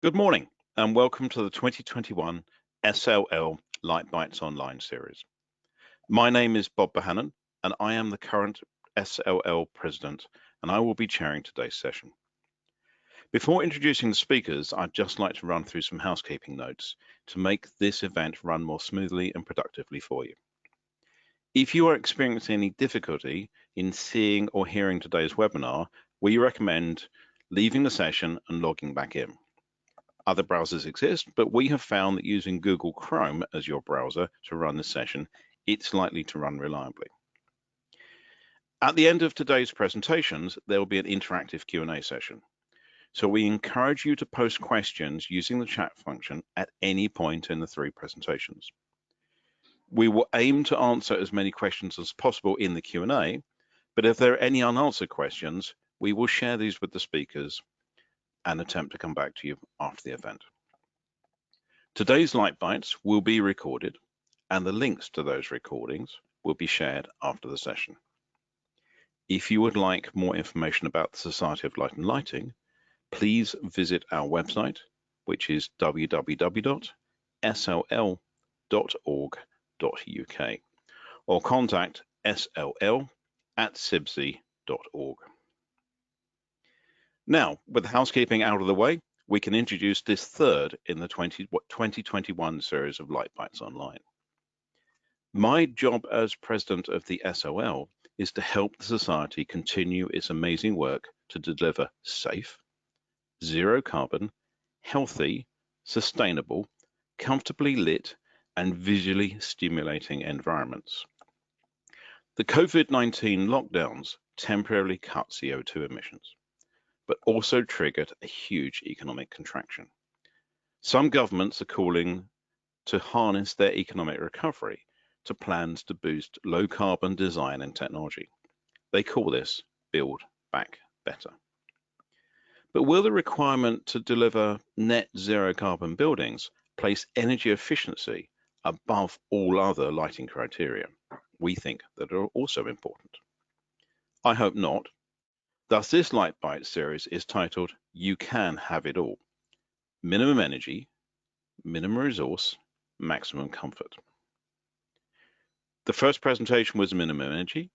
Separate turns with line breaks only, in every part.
Good morning and welcome to the 2021 SLL LightBytes Online series. My name is Bob Bohannon and I am the current SLL President and I will be chairing today's session. Before introducing the speakers, I'd just like to run through some housekeeping notes to make this event run more smoothly and productively for you. If you are experiencing any difficulty in seeing or hearing today's webinar, we recommend leaving the session and logging back in. Other browsers exist, but we have found that using Google Chrome as your browser to run this session, it's likely to run reliably. At the end of today's presentations, there will be an interactive Q&A session. So we encourage you to post questions using the chat function at any point in the three presentations. We will aim to answer as many questions as possible in the Q&A, but if there are any unanswered questions, we will share these with the speakers and attempt to come back to you after the event. Today's LightBytes will be recorded and the links to those recordings will be shared after the session. If you would like more information about the Society of Light and Lighting, please visit our website, which is www.sll.org.uk, or contact sll@cibse.org. Now, with housekeeping out of the way, we can introduce this third in the 2021 series of LightBytes Online. My job as president of the SLL is to help the Society continue its amazing work to deliver safe, zero carbon, healthy, sustainable, comfortably lit, and visually stimulating environments. The COVID-19 lockdowns temporarily cut CO2 emissions, but also triggered a huge economic contraction. Some governments are calling to harness their economic recovery to plans to boost low carbon design and technology. They call this Build Back Better. But will the requirement to deliver net zero carbon buildings place energy efficiency above all other lighting criteria? We think that are also important. I hope not. Thus, this LightBytes series is titled, You Can Have It All. Minimum energy, minimum resource, maximum comfort. The first presentation was minimum energy.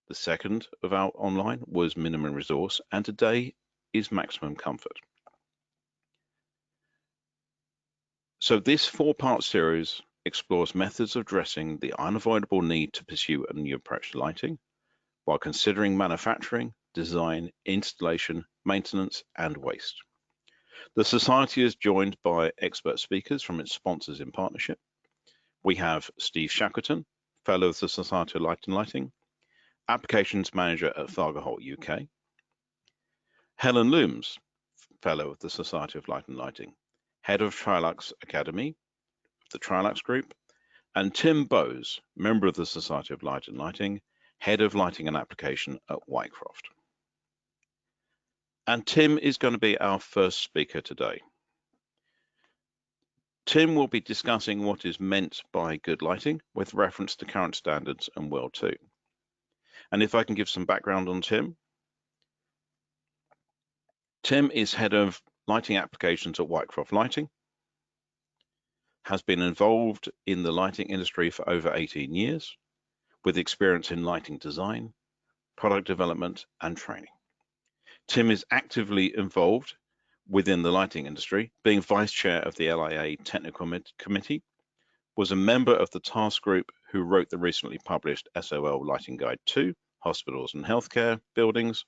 The second of our online was minimum resource, and today is maximum comfort. So this four-part series explores methods of addressing the unavoidable need to pursue a new approach to lighting, while considering manufacturing, design, installation, maintenance, and waste. The Society is joined by expert speakers from its sponsors in partnership. We have Steve Shackleton, Fellow of the Society of Light and Lighting, Applications Manager at Thargoholt UK, Helen Looms, Fellow of the Society of Light and Lighting, Head of Trilux Academy, the Trilux Group, and Tim Bowes, Member of the Society of Light and Lighting, Head of Lighting and Application at Whitecroft. And Tim is going to be our first speaker today. Tim will be discussing what is meant by good lighting with reference to current standards and World 2. And if I can give some background on Tim. Tim is Head of Lighting Applications at Whitecroft Lighting, has been involved in the lighting industry for over 18 years, with experience in lighting design, product development, and training. Tim is actively involved within the lighting industry, being Vice Chair of the LIA Technical Committee, was a member of the task group who wrote the recently published SLL Lighting Guide 2, Hospitals and Healthcare Buildings,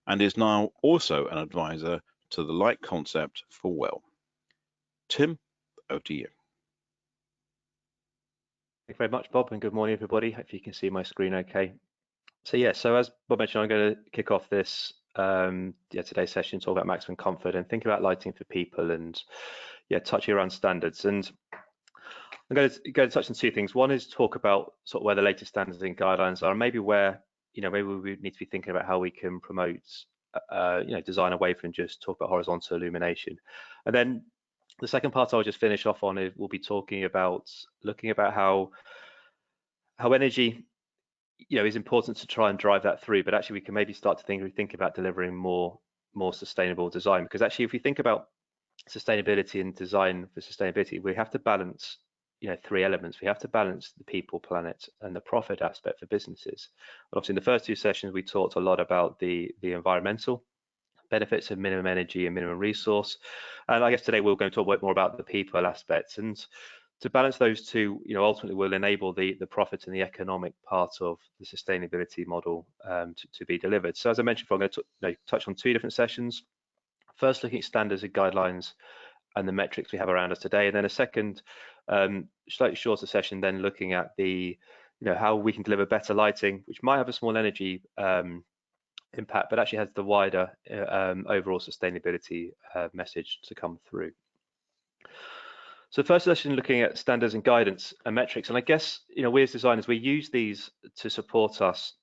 and is now also an advisor to the light concept for WELL. Tim, over to you.
Thank you very much, Bob, and good morning, everybody. Hope you can see my screen okay. So as Bob mentioned, I'm going to kick off this today's session, talk about maximum comfort and think about lighting for people, and touching around standards. And I'm going to touch on two things. One is talk about sort of where the latest standards and guidelines are, and maybe where maybe we need to be thinking about how we can promote design away from just talk about horizontal illumination. And then the second part I'll just finish off on is we'll be looking about how energy is important to try and drive that through, but actually we can maybe start to think about delivering more sustainable design, because actually if we think about sustainability and design for sustainability, we have to balance, three elements. We have to balance the people, planet, and the profit aspect for businesses. Obviously, in the first two sessions, we talked a lot about the environmental benefits of minimum energy and minimum resource. And I guess today we're going to talk a bit more about the people aspects. And to balance those two, ultimately will enable the profit and the economic part of the sustainability model to be delivered. So as I mentioned before, I'm going to touch on two different sessions. First, looking at standards and guidelines and the metrics we have around us today, and then a second, slightly shorter session, then looking at the, how we can deliver better lighting, which might have a small energy impact, but actually has the wider overall sustainability message to come through. So first session, looking at standards and guidance and metrics, and I guess we as designers, we use these to support us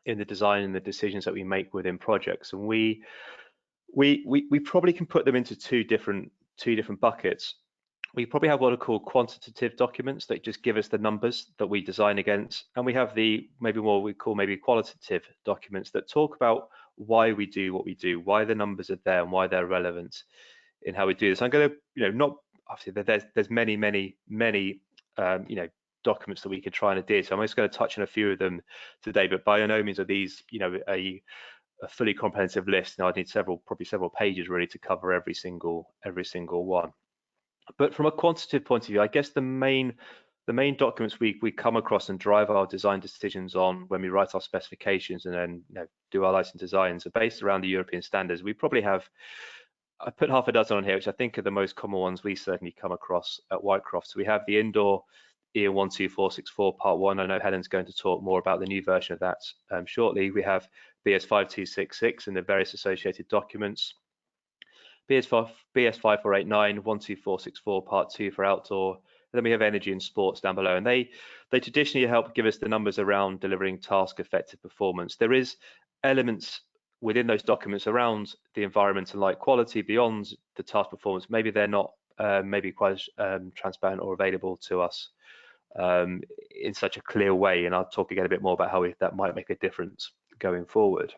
in the design and the decisions that we make within projects, and we probably can put them into two different buckets. We probably have what are called quantitative documents that just give us the numbers that we design against, and we have the maybe qualitative documents that talk about why we do what we do, why the numbers are there, and why they're relevant in how we do this. I'm going to, not obviously there's many documents that we could try and adhere to. I'm just going to touch on a few of them today, but by no means are these a fully comprehensive list. Now I'd need probably several pages really to cover every single one. But from a quantitative point of view, I guess the main documents we come across and drive our design decisions on when we write our specifications and then do our lighting designs are based around the European standards. We probably have, I put half a dozen on here, which I think are the most common ones we certainly come across at Whitecroft. So we have the indoor EN 12464 Part 1. I know Helen's going to talk more about the new version of that shortly. We have BS 5266 and the various associated documents. BS 5489, 12464 Part 2 for outdoor. And then we have energy and sports down below, and they traditionally help give us the numbers around delivering task effective performance. There is elements within those documents around the environment and light quality beyond the task performance. Maybe they're not maybe quite transparent or available to us in such a clear way, and I'll talk again a bit more about how that might make a difference going forward.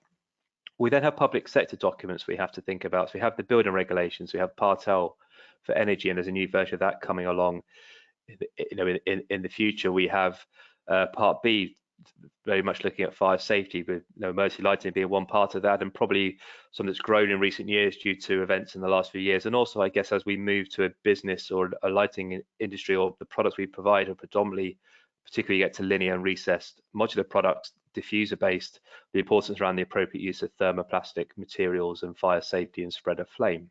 We then have public sector documents we have to think about. So we have the building regulations, we have Part L for energy, and there's a new version of that coming along. In the future, we have Part B, very much looking at fire safety, with emergency lighting being one part of that, and probably something that's grown in recent years due to events in the last few years. And also, I guess, as we move to a business or a lighting industry, or the products we provide are predominantly, particularly get to linear and recessed modular products, diffuser based, the importance around the appropriate use of thermoplastic materials and fire safety and spread of flame.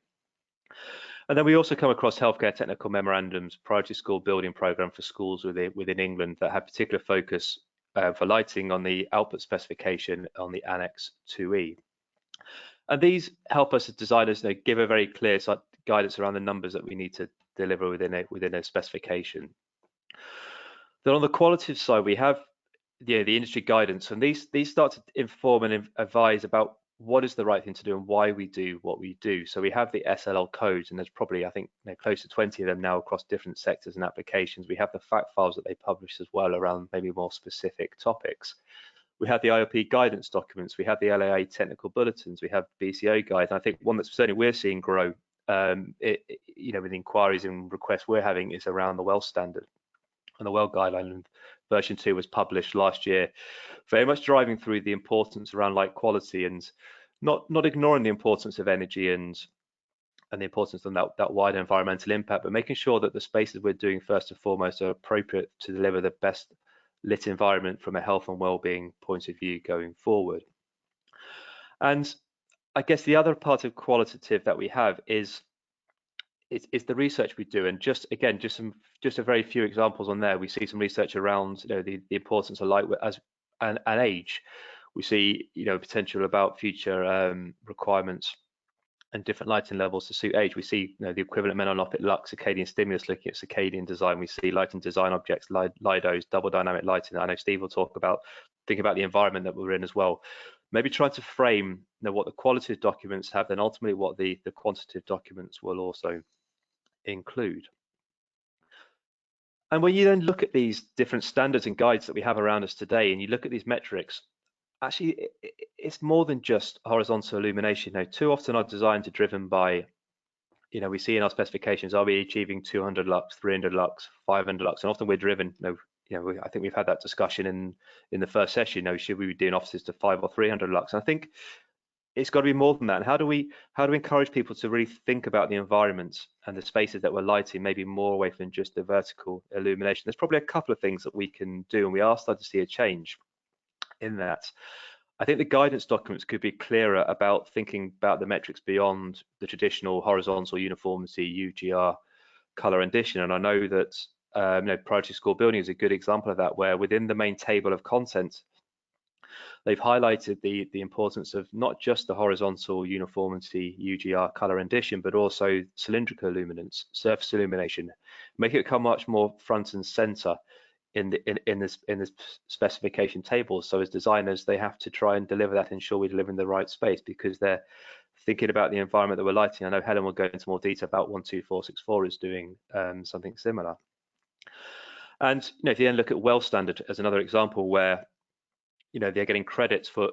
And then we also come across healthcare technical memorandums, priority school building program for schools within England that have particular focus for lighting on the output specification on the Annex 2E. And these help us as designers give a very clear guidance around the numbers that we need to deliver within a specification. Then on the qualitative side, we have the industry guidance, and these start to inform and advise about what is the right thing to do and why we do what we do. So we have the SLL codes, and there's probably, I think, close to 20 of them now across different sectors and applications. We have the fact files that they publish as well around maybe more specific topics. We have the IOP guidance documents, we have the LAA technical bulletins, we have BCO guides, and I think one that's certainly we're seeing grow with inquiries and requests we're having is around the WELL standard. And the WELL guideline version 2 was published last year, very much driving through the importance around light quality and not ignoring the importance of energy and the importance of that wider environmental impact, but making sure that the spaces we're doing first and foremost are appropriate to deliver the best lit environment from a health and well-being point of view going forward. And I guess the other part of qualitative that we have is the research we do, and just a very few examples on there. We see some research around the importance of light as and age. We see potential about future requirements and different lighting levels to suit age. We see the equivalent melaноpic lux circadian stimulus looking at circadian design. We see lighting design objects, LIDOs, double dynamic lighting. I know Steve will talk about thinking about the environment that we're in as well. Maybe trying to frame what the qualitative documents have, then ultimately what the quantitative documents will also include. And when you then look at these different standards and guides that we have around us today, and you look at these metrics, actually it's more than just horizontal illumination. Too often our designs are driven by we see in our specifications, are we achieving 200 lux, 300 lux, 500 lux? And often we're driven, I think we've had that discussion in the first session, should we be doing offices to 500 or 300 lux? And I think it's got to be more than that. And how do we encourage people to really think about the environments and the spaces that we're lighting, maybe more away from just the vertical illumination? There's probably a couple of things that we can do, and we are starting to see a change in that. I think the guidance documents could be clearer about thinking about the metrics beyond the traditional horizontal uniformity, UGR, color addition. And I know that priority school building is a good example of that, where within the main table of content, they've highlighted the importance of not just the horizontal uniformity, UGR, color addition, but also cylindrical illuminance, surface illumination, make it come much more front and center in this specification table. So as designers, they have to try and deliver that, ensure we deliver in the right space, because they're thinking about the environment that we're lighting. I know Helen will go into more detail about 12464 is doing something similar. And if you then look at well standard as another example, where they're getting credits for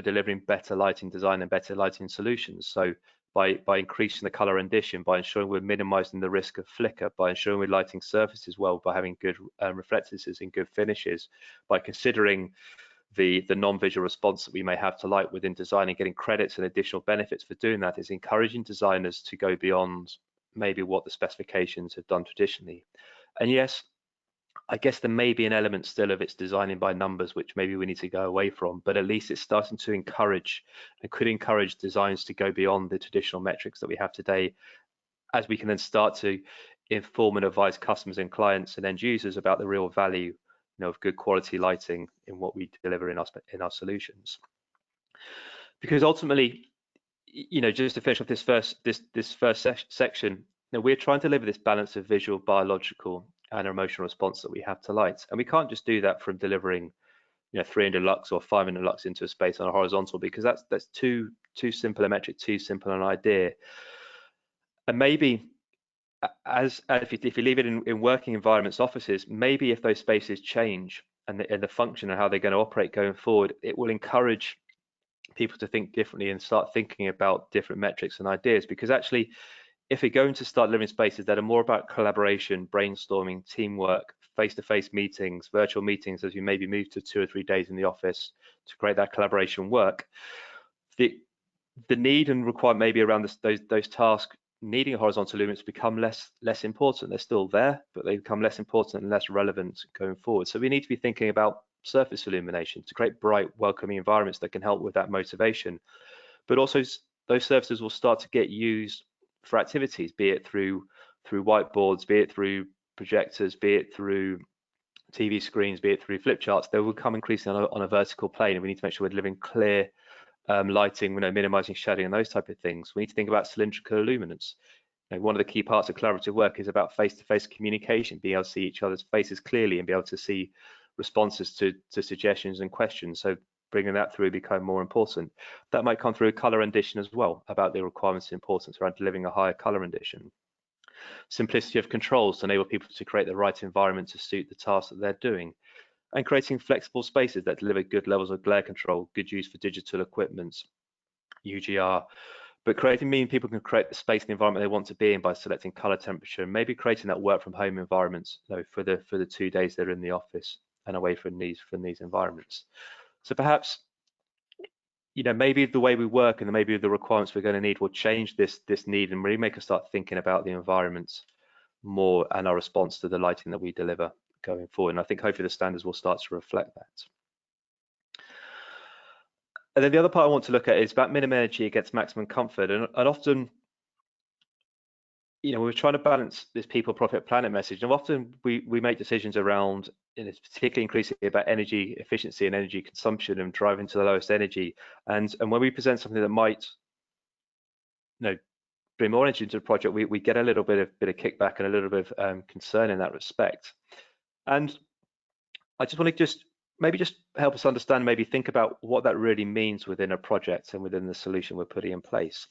delivering better lighting design and better lighting solutions. So by increasing the color rendition, by ensuring we're minimizing the risk of flicker, by ensuring we're lighting surfaces well, by having good reflectances and good finishes, by considering the non-visual response that we may have to light within design, and getting credits and additional benefits for doing that, is encouraging designers to go beyond maybe what the specifications have done traditionally. And yes, I guess there may be an element still of it's designing by numbers, which maybe we need to go away from, but at least it's starting to encourage and could encourage designs to go beyond the traditional metrics that we have today, as we can then start to inform and advise customers and clients and end users about the real value of good quality lighting in what we deliver in our solutions. Because ultimately, just to finish off this first section, we're trying to deliver this balance of visual, biological, and emotional response that we have to light, and we can't just do that from delivering 300 lux or 500 lux into a space on a horizontal, because that's too simple a metric, too simple an idea. And maybe if you leave it in working environments, offices, maybe if those spaces change and the function and how they're going to operate going forward, it will encourage people to think differently and start thinking about different metrics and ideas. Because actually, if we're going to start living spaces that are more about collaboration, brainstorming, teamwork, face-to-face meetings, virtual meetings, as you maybe move to 2 or 3 days in the office to create that collaboration work, the need and requirement maybe around those tasks needing a horizontal illuminance become less important. They're still there, but they become less important and less relevant going forward. So we need to be thinking about surface illumination to create bright, welcoming environments that can help with that motivation. But also those surfaces will start to get used for activities, be it through whiteboards, be it through projectors, be it through TV screens, be it through flip charts. They will come increasingly on a vertical plane, and we need to make sure we're delivering clear lighting, minimizing shading and those type of things. We need to think about cylindrical illuminance. One of the key parts of collaborative work is about face-to-face communication, being able to see each other's faces clearly and be able to see responses to suggestions and questions. So bringing that through become more important. That might come through color rendition as well, about the requirements and importance around delivering a higher color rendition. Simplicity of controls to enable people to create the right environment to suit the task that they're doing. And creating flexible spaces that deliver good levels of glare control, good use for digital equipment, UGR, but meaning people can create the space and the environment they want to be in by selecting color, temperature, and maybe creating that work from home environments for the 2 days they're in the office and away from these environments. So perhaps maybe the way we work and maybe the requirements we're going to need will change this need and really make us start thinking about the environments more and our response to the lighting that we deliver going forward. And I think hopefully the standards will start to reflect that. And then the other part I want to look at is about minimum energy against maximum comfort. And often, we're trying to balance this people, profit, planet message. And often we make decisions around, particularly increasingly about energy efficiency and energy consumption and driving to the lowest energy. And when we present something that might, bring more energy into the project, we get a little bit of kickback and a little bit of concern in that respect. And I just want to maybe help us understand, maybe think about what that really means within a project and within the solution we're putting in place.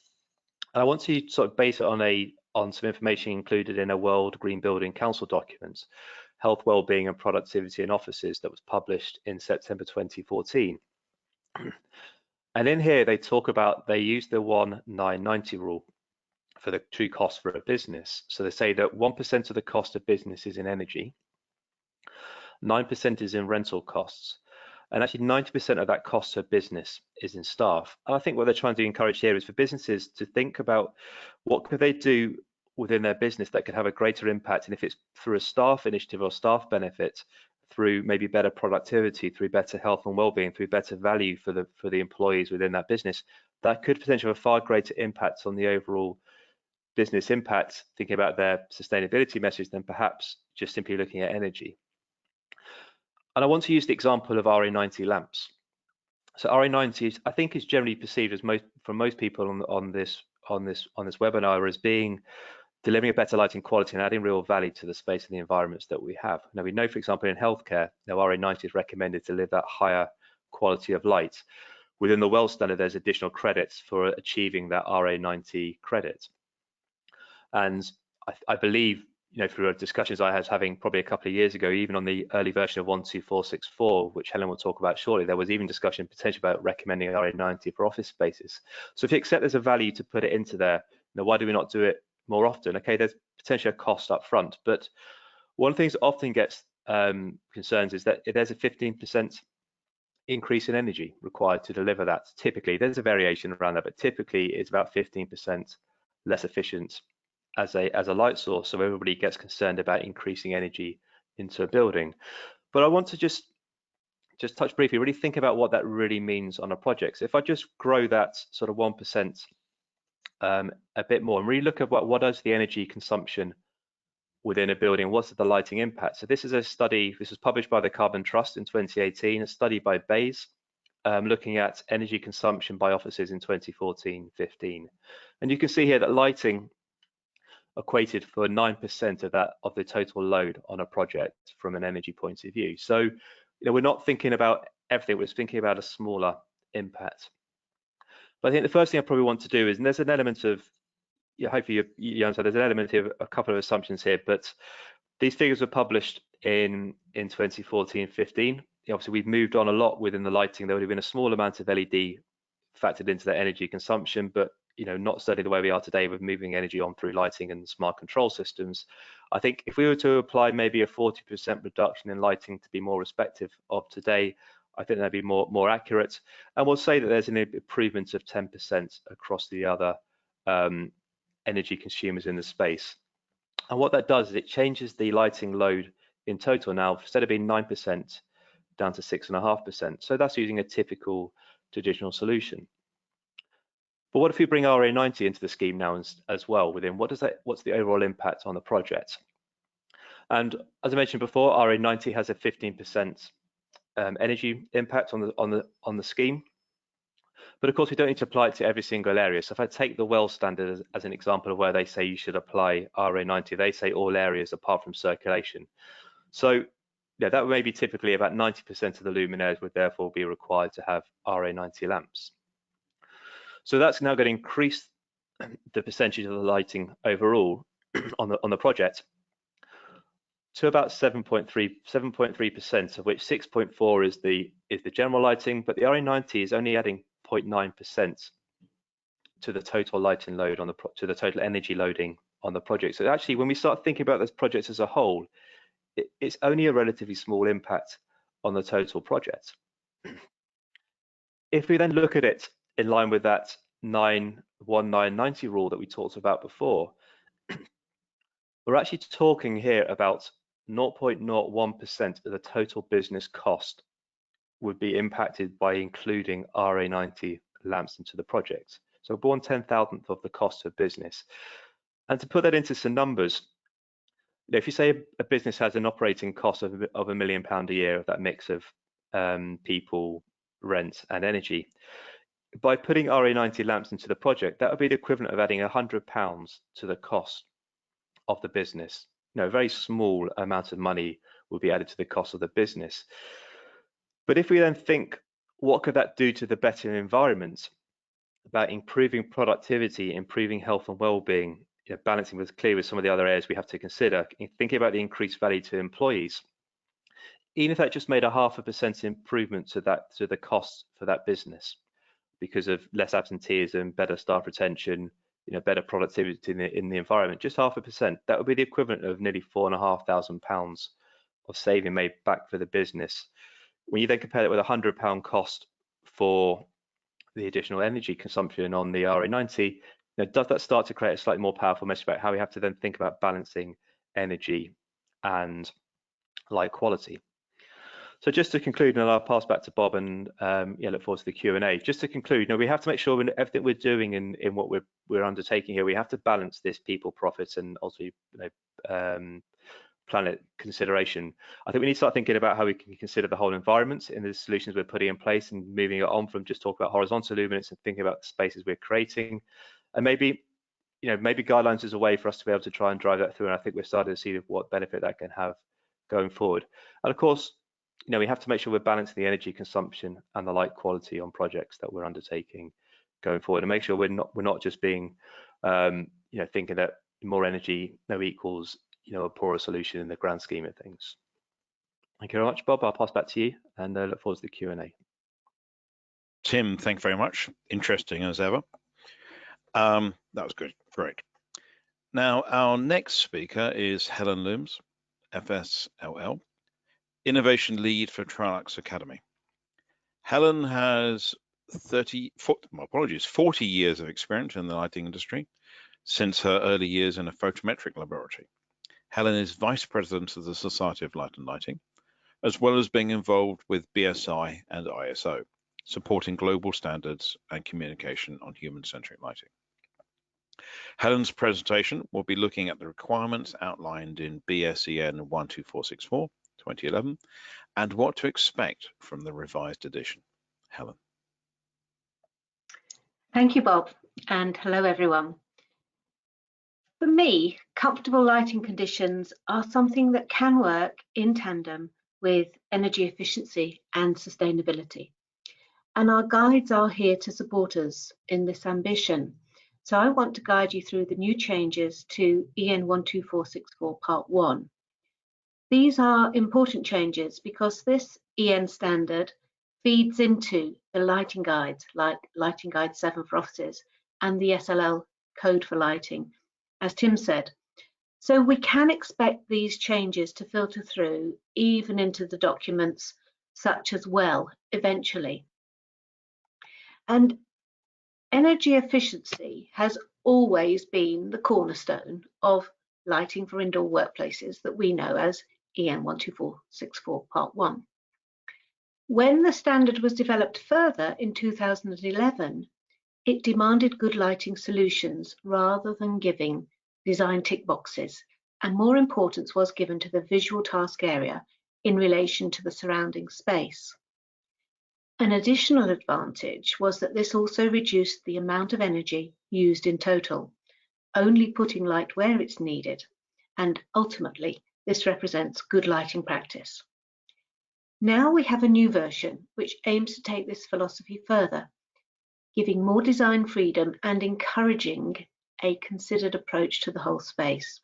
And I want to sort of base it on some information included in a World Green Building Council document, Health, Wellbeing and Productivity in Offices, that was published in September 2014. And in here they talk about, they use the 1-9-90 rule for the true cost for a business. So they say that 1% of the cost of business is in energy, 9% is in rental costs, and actually 90% of that cost of business is in staff. And I think what they're trying to encourage here is for businesses to think about what could they do within their business that could have a greater impact, and if it's through a staff initiative or staff benefit, through maybe better productivity, through better health and well-being, through better value for the employees within that business, that could potentially have a far greater impact on the overall business impact, thinking about their sustainability message, than perhaps just simply looking at energy. And I want to use the example of RA90 lamps. So RA90, I think, is generally perceived as from most people on this webinar as being delivering a better lighting quality and adding real value to the space and the environments that we have. Now we know, for example, in healthcare, now RA90 is recommended to deliver that higher quality of light. Within the WELL standard, there's additional credits for achieving that RA90 credit. And I believe, through discussions I was having probably a couple of years ago, even on the early version of 12464, which Helen will talk about shortly, there was even discussion potentially about recommending RA90 for office spaces. So if you accept there's a value to put it into there, why do we not do it more often? Okay, there's potentially a cost up front, but one of the things that often gets concerns is that if there's a 15% increase in energy required to deliver that, typically, there's a variation around that, but typically it's about 15% less efficient as a light source, so everybody gets concerned about increasing energy into a building. But I want to just touch briefly, really think about what that really means on a project. So if I just grow that sort of 1% a bit more and really look at what does the energy consumption within a building, what's the lighting impact. So this is a study, this was published by the Carbon Trust in 2018, a study by BASE, looking at energy consumption by offices in 2014-15. And you can see here that lighting equated for 9% of the total load on a project from an energy point of view. So we're not thinking about everything, we're thinking about a smaller impact. But I think the first thing I probably want to do is, and there's an element of, hopefully you understand, there's an element of a couple of assumptions here, but these figures were published in 2014-15. Obviously we've moved on a lot within the lighting. There would have been a small amount of LED factored into that energy consumption, but not studied the way we are today with moving energy on through lighting and smart control systems. I think if we were to apply maybe a 40% reduction in lighting to be more respective of today, I think that'd be more accurate. And we'll say that there's an improvement of 10% across the other energy consumers in the space. And what that does is it changes the lighting load in total now, instead of being 9% down to 6.5%. So that's using a typical traditional solution. But what if we bring RA90 into the scheme now as well within, what's the overall impact on the project? And as I mentioned before, RA90 has a 15% energy impact on the scheme. But of course, we don't need to apply it to every single area. So if I take the WELL standard as an example of where they say you should apply RA90, they say all areas apart from circulation. So that would maybe typically about 90% of the luminaires would therefore be required to have RA90 lamps. So that's now going to increase the percentage of the lighting overall on the project to about 7.3%, of which 6.4 is the general lighting, but the RA90 is only adding 0.9% to the total lighting load to the total energy loading on the project. So actually, when we start thinking about this project as a whole, it's only a relatively small impact on the total project. If we then look at it in line with that 9-1-9-90 rule that we talked about before, we're actually talking here about 0.01% of the total business cost would be impacted by including RA90 lamps into the project. So 1/10,000th of the cost of business. And to put that into some numbers, if you say a business has an operating cost of £1 million a year, of that mix of people, rent and energy, by putting RA90 lamps into the project, that would be the equivalent of adding £100 to the cost of the business. A very small amount of money will be added to the cost of the business. But if we then think, what could that do to the better environment, about improving productivity, improving health and well-being, balancing with some of the other areas we have to consider, thinking about the increased value to employees, even if that just made a 0.5% improvement to the cost for that business, because of less absenteeism, better staff retention, better productivity in the environment, just 0.5%, that would be the equivalent of nearly £4,500 of saving made back for the business. When you then compare it with a £100 cost for the additional energy consumption on the RA90, does that start to create a slightly more powerful message about how we have to then think about balancing energy and light quality? So just to conclude, and I'll pass back to Bob, and look forward to the Q&A. Just to conclude, we have to make sure everything we're doing in what we're undertaking here, we have to balance this people, profits, and also planet consideration. I think we need to start thinking about how we can consider the whole environment in the solutions we're putting in place, and moving it on from just talk about horizontal luminance and thinking about the spaces we're creating. And maybe guidelines is a way for us to be able to try and drive that through, and I think we're starting to see what benefit that can have going forward. And of course, we have to make sure we're balancing the energy consumption and the light quality on projects that we're undertaking going forward, and make sure we're not just being thinking that more energy equals a poorer solution in the grand scheme of things. Thank you very much, Bob. I'll pass back to you, and look forward to the Q&A.
Tim, thank you very much. Interesting as ever. That was good. Great. Now, our next speaker is Helen Looms, FSLL, Innovation Lead for Tralux Academy. Helen has 40 years of experience in the lighting industry since her early years in a photometric laboratory. Helen is Vice President of the Society of Light and Lighting, as well as being involved with BSI and ISO, supporting global standards and communication on human-centric lighting. Helen's presentation will be looking at the requirements outlined in BSEN 12464, 2011, and what to expect from the revised edition. Helen.
Thank you, Bob, and hello, everyone. For me, comfortable lighting conditions are something that can work in tandem with energy efficiency and sustainability. And our guides are here to support us in this ambition. So I want to guide you through the new changes to EN 12464 Part 1. These are important changes because this EN standard feeds into the lighting guides, like Lighting Guide 7 for offices and the SLL code for lighting, as Tim said. So we can expect these changes to filter through even into the documents such as WELL eventually. And energy efficiency has always been the cornerstone of lighting for indoor workplaces that we know as EN 12464 Part 1. When the standard was developed further in 2011, it demanded good lighting solutions rather than giving design tick boxes, and more importance was given to the visual task area in relation to the surrounding space. An additional advantage was that this also reduced the amount of energy used in total, only putting light where it's needed, and ultimately this represents good lighting practice. Now we have a new version which aims to take this philosophy further, giving more design freedom and encouraging a considered approach to the whole space.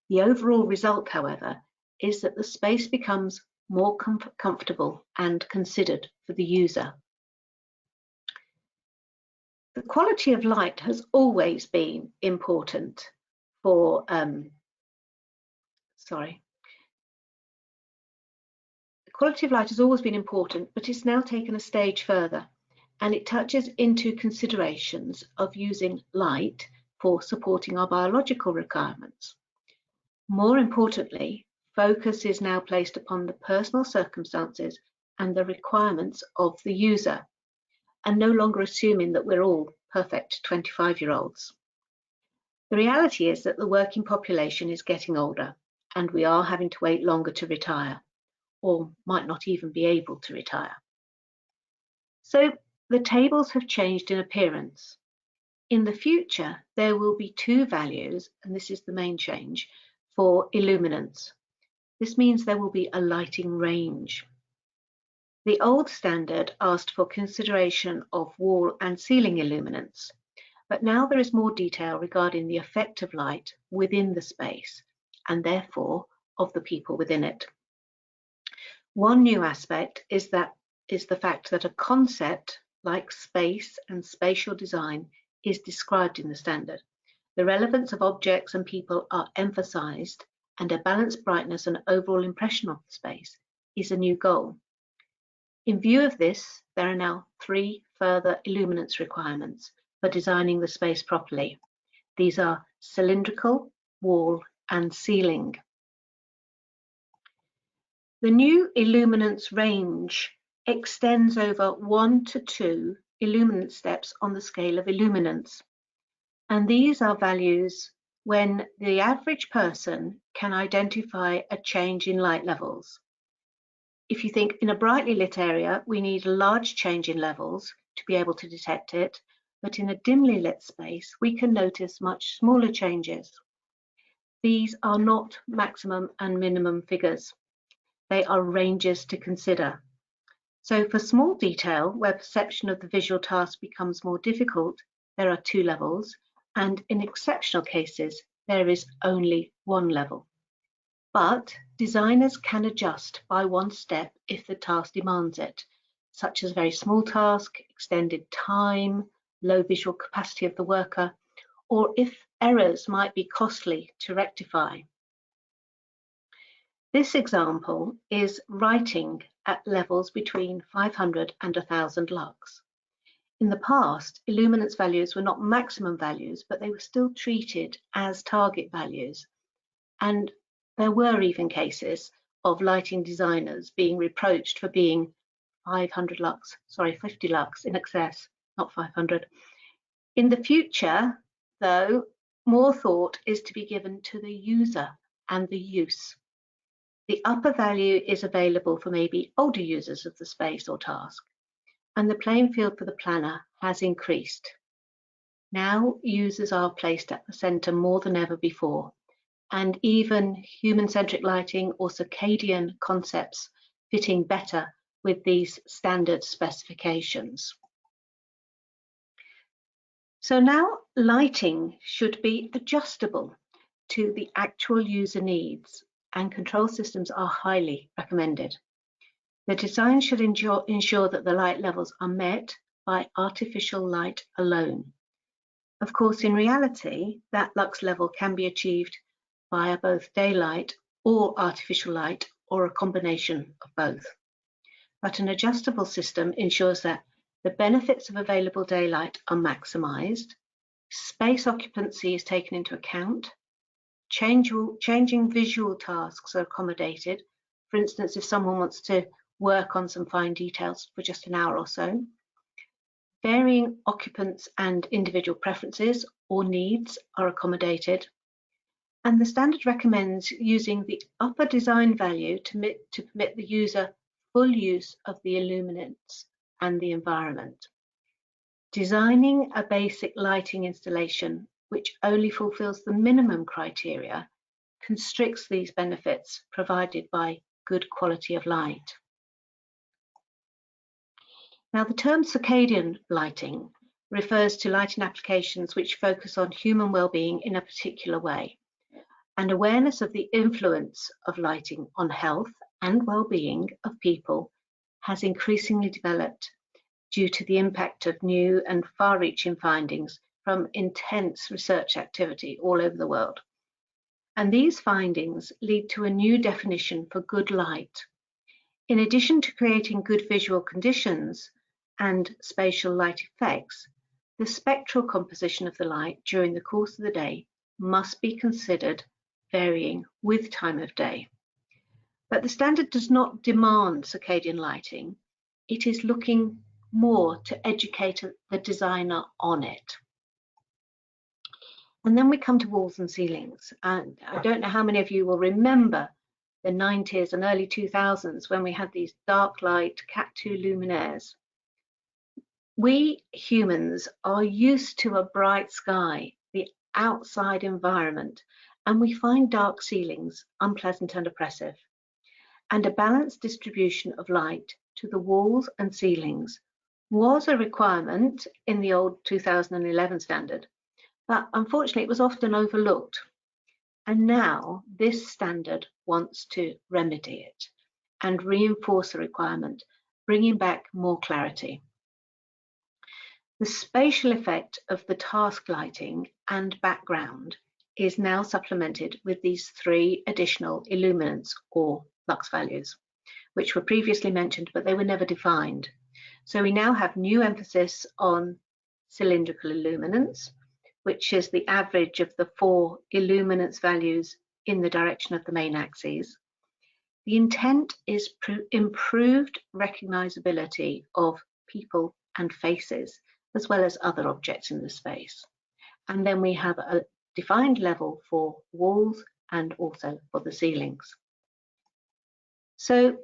The overall result, however, is that the space becomes more comfortable and considered for the user. The quality of light has always been important for, the quality of light has always been important, but it's now taken a stage further, and it touches into considerations of using light for supporting our biological requirements. More importantly, focus is now placed upon the personal circumstances and the requirements of the user, and no longer assuming that we're all perfect 25-year-olds. The reality is that the working population is getting older, and we are having to wait longer to retire, or might not even be able to retire. So the tables have changed in appearance. In the future, there will be two values, and this is the main change, for illuminance. This means there will be a lighting range. The old standard asked for consideration of wall and ceiling illuminance, but now there is more detail regarding the effect of light within the space, and therefore of the people within it. One new aspect is the fact that a concept like space and spatial design is described in the standard. The relevance of objects and people are emphasised, and a balanced brightness and overall impression of the space is a new goal. In view of this, there are now 3 further illuminance requirements for designing the space properly. These are cylindrical, wall, and ceiling. The new illuminance range extends over 1 to 2 illuminance steps on the scale of illuminance. And these are values when the average person can identify a change in light levels. If you think in a brightly lit area, we need a large change in levels to be able to detect it, but in a dimly lit space, we can notice much smaller changes. These are not maximum and minimum figures. They are ranges to consider. So for small detail, where perception of the visual task becomes more difficult, there are 2 levels, and in exceptional cases, there is only 1 level. But designers can adjust by 1 step if the task demands it, such as a very small task, extended time, low visual capacity of the worker, or if errors might be costly to rectify. This example is writing at levels between 500 and 1000 lux. In the past, illuminance values were not maximum values, but they were still treated as target values. And there were even cases of lighting designers being reproached for being 50 lux in excess, not 500. In the future, though, more thought is to be given to the user and the use. The upper value is available for maybe older users of the space or task, and the playing field for the planner has increased. Now users are placed at the centre more than ever before, and even human-centric lighting or circadian concepts fitting better with these standard specifications. So now lighting should be adjustable to the actual user needs, and control systems are highly recommended. The design should ensure that the light levels are met by artificial light alone. Of course, in reality, that lux level can be achieved via both daylight or artificial light, or a combination of both. But an adjustable system ensures that the benefits of available daylight are maximised, space occupancy is taken into account, changing visual tasks are accommodated. For instance, if someone wants to work on some fine details for just an hour or so, varying occupants and individual preferences or needs are accommodated. And the standard recommends using the upper design value to permit the user full use of the illuminance and the environment. Designing a basic lighting installation which only fulfills the minimum criteria constricts these benefits provided by good quality of light. Now, the term circadian lighting refers to lighting applications which focus on human well-being in a particular way. And awareness of the influence of lighting on health and well-being of people has increasingly developed due to the impact of new and far-reaching findings from intense research activity all over the world. And these findings lead to a new definition for good light. In addition to creating good visual conditions and spatial light effects, the spectral composition of the light during the course of the day must be considered, varying with time of day. But the standard does not demand circadian lighting. It is looking more to educate the designer on it. And then we come to walls and ceilings. And I don't know how many of you will remember the 90s and early 2000s when we had these dark light Cat2 luminaires. We humans are used to a bright sky, the outside environment, and we find dark ceilings unpleasant and oppressive. And a balanced distribution of light to the walls and ceilings was a requirement in the old 2011 standard, but unfortunately it was often overlooked. And now this standard wants to remedy it and reinforce the requirement, bringing back more clarity. The spatial effect of the task lighting and background is now supplemented with these 3 additional illuminants or lux values, which were previously mentioned, but they were never defined. So we now have new emphasis on cylindrical illuminance, which is the average of the 4 illuminance values in the direction of the main axes. The intent is improved recognizability of people and faces, as well as other objects in the space. And then we have a defined level for walls and also for the ceilings. So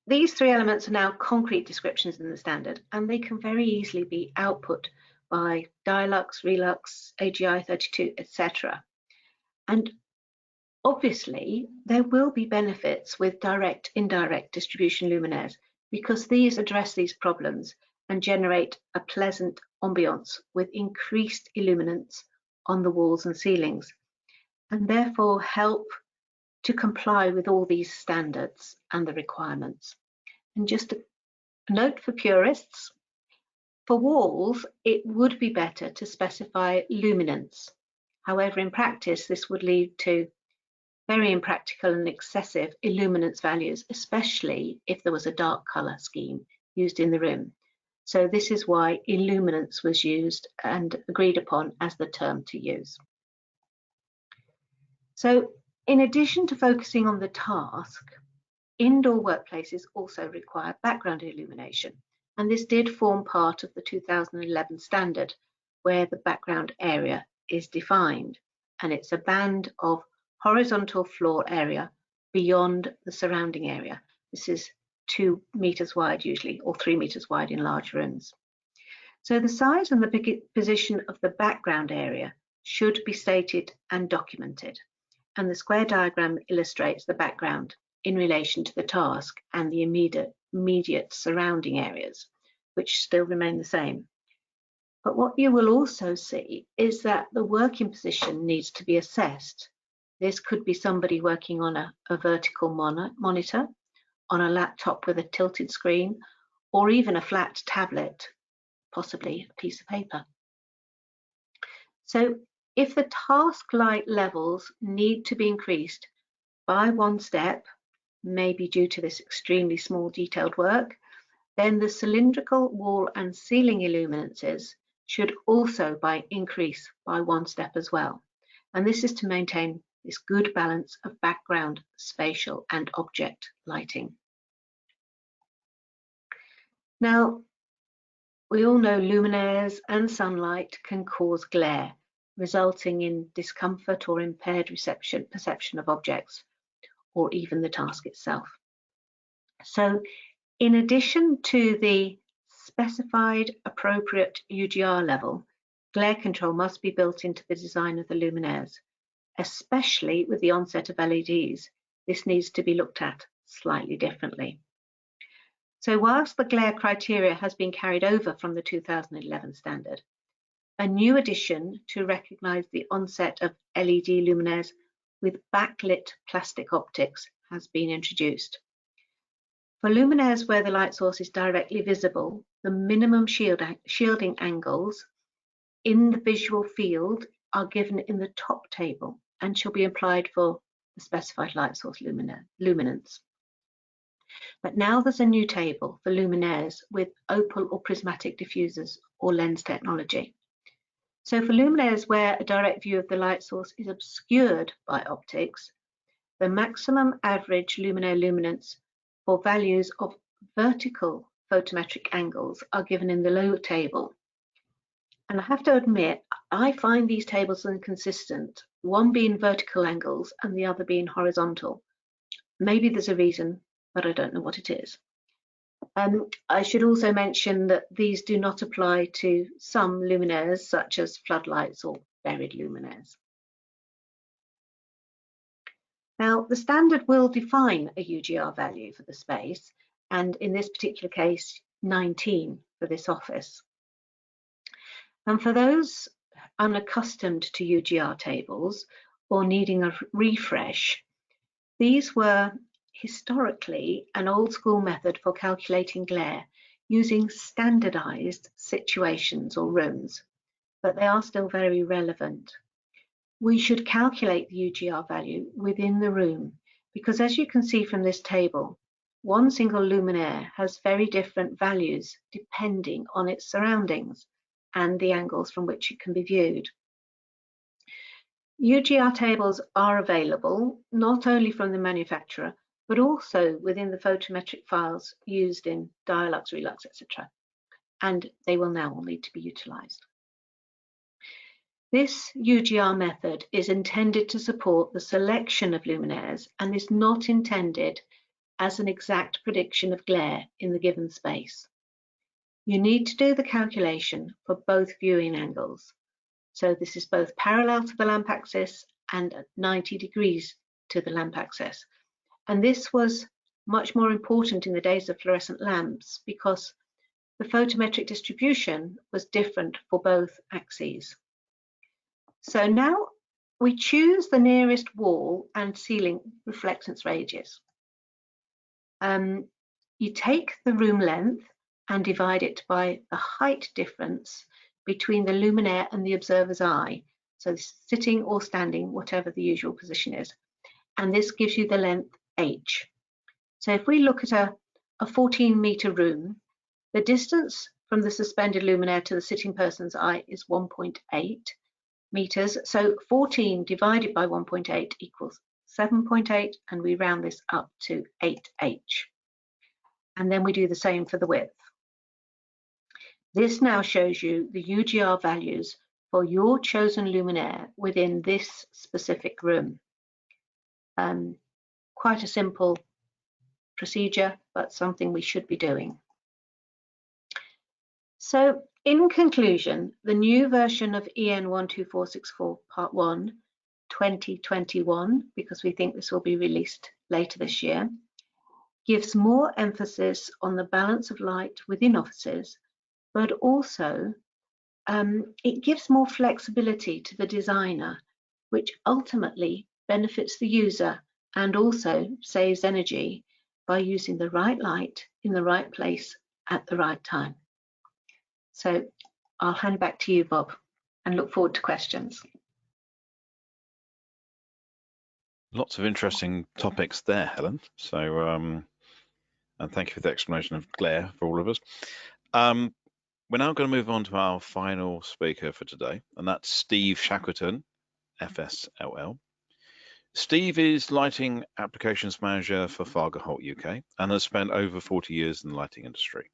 these 3 elements are now concrete descriptions in the standard, and they can very easily be output by Dialux, Relux, AGI 32, etc. And obviously, there will be benefits with direct, indirect distribution luminaires because these address these problems and generate a pleasant ambiance with increased illuminance on the walls and ceilings, and therefore help to comply with all these standards and the requirements. And just a note for purists, for walls, it would be better to specify luminance. However, in practice, this would lead to very impractical and excessive illuminance values, especially if there was a dark color scheme used in the room. So this is why illuminance was used and agreed upon as the term to use. So in addition to focusing on the task, indoor workplaces also require background illumination, and this did form part of the 2011 standard where the background area is defined, and it's a band of horizontal floor area beyond the surrounding area. This is 2 meters wide usually, or 3 meters wide in large rooms. So the size and the position of the background area should be stated and documented, and the square diagram illustrates the background in relation to the task and the immediate surrounding areas, which still remain the same. But what you will also see is that the working position needs to be assessed. This could be somebody working on a vertical monitor, on a laptop with a tilted screen, or even a flat tablet, possibly a piece of paper. So if the task light levels need to be increased by 1 step, maybe due to this extremely small detailed work, then the cylindrical wall and ceiling illuminances should also increase by 1 step as well. And this is to maintain this good balance of background, spatial and object lighting. Now, we all know luminaires and sunlight can cause glare, resulting in discomfort or impaired perception of objects, or even the task itself. So in addition to the specified appropriate UGR level, glare control must be built into the design of the luminaires, especially with the onset of LEDs. This needs to be looked at slightly differently. So whilst the glare criteria has been carried over from the 2011 standard, a new addition to recognise the onset of LED luminaires with backlit plastic optics has been introduced. For luminaires where the light source is directly visible, the minimum shielding angles in the visual field are given in the top table and shall be applied for the specified light source luminance. But now there's a new table for luminaires with opal or prismatic diffusers or lens technology. So for luminaires where a direct view of the light source is obscured by optics, the maximum average luminaire luminance for values of vertical photometric angles are given in the lower table. And I have to admit, I find these tables inconsistent, one being vertical angles and the other being horizontal. Maybe there's a reason, but I don't know what it is. I should also mention that these do not apply to some luminaires, such as floodlights or buried luminaires. Now, the standard will define a UGR value for the space, and in this particular case, 19 for this office. And for those unaccustomed to UGR tables or needing a refresh, these were historically an old school method for calculating glare using standardized situations or rooms, but they are still very relevant. We should calculate the UGR value within the room because, as you can see from this table, one single luminaire has very different values depending on its surroundings and the angles from which it can be viewed. UGR tables are available not only from the manufacturer, but also within the photometric files used in Dialux, Relux, etc. And they will now all need to be utilised. This UGR method is intended to support the selection of luminaires and is not intended as an exact prediction of glare in the given space. You need to do the calculation for both viewing angles. So this is both parallel to the lamp axis and at 90 degrees to the lamp axis. And this was much more important in the days of fluorescent lamps because the photometric distribution was different for both axes. So now we choose the nearest wall and ceiling reflectance ranges. You take the room length and divide it by the height difference between the luminaire and the observer's eye, so sitting or standing, whatever the usual position is, and this gives you the length h. So if we look at a 14-meter room, the distance from the suspended luminaire to the sitting person's eye is 1.8 meters, so 14 divided by 1.8 equals 7.8, and we round this up to 8h. And then we do the same for the width. This now shows you the UGR values for your chosen luminaire within this specific room. Quite a simple procedure, but something we should be doing. So in conclusion, the new version of EN 12464 Part 1 2021, because we think this will be released later this year, gives more emphasis on the balance of light within offices, but also it gives more flexibility to the designer, which ultimately benefits the user and also saves energy by using the right light in the right place at the right time. So I'll hand back to you, Bob, and look forward to questions.
Lots of interesting topics there, Helen. So, and thank you for the explanation of glare for all of us. We're now going to move on to our final speaker for today, and that's Steve Shackleton, FSLL. Steve is Lighting Applications Manager for Fagerholt UK and has spent over 40 years in the lighting industry.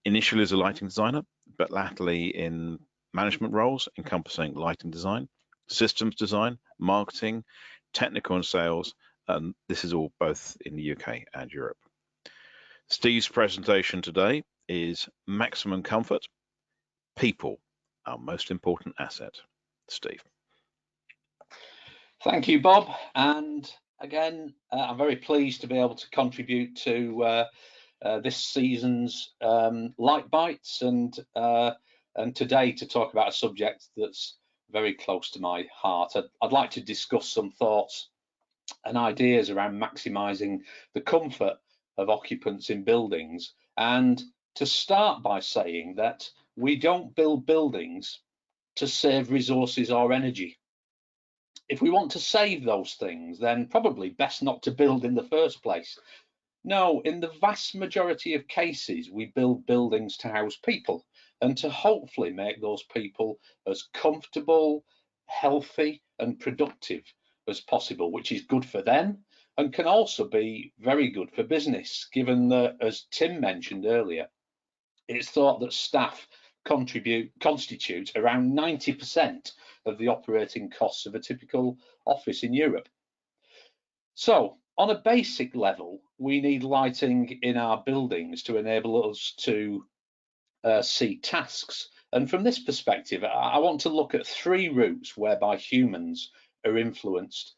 Initially as a lighting designer, but latterly in management roles encompassing lighting design, systems design, marketing, technical and sales, and this is all both in the UK and Europe. Steve's presentation today is maximum comfort, people, our most important asset. Steve.
Thank you, Bob. And again, I'm very pleased to be able to contribute to this season's LightBytes and today to talk about a subject that's very close to my heart. I'd like to discuss some thoughts and ideas around maximising the comfort of occupants in buildings, and to start by saying that we don't build buildings to save resources or energy. If we want to save those things, then probably best not to build in the first place. No, in the vast majority of cases, we build buildings to house people and to hopefully make those people as comfortable, healthy and productive as possible, which is good for them and can also be very good for business, given that, as Tim mentioned earlier, it's thought that staff constitute around 90% of the operating costs of a typical office in Europe. So, on a basic level, we need lighting in our buildings to enable us to see tasks. And from this perspective, I want to look at three routes whereby humans are influenced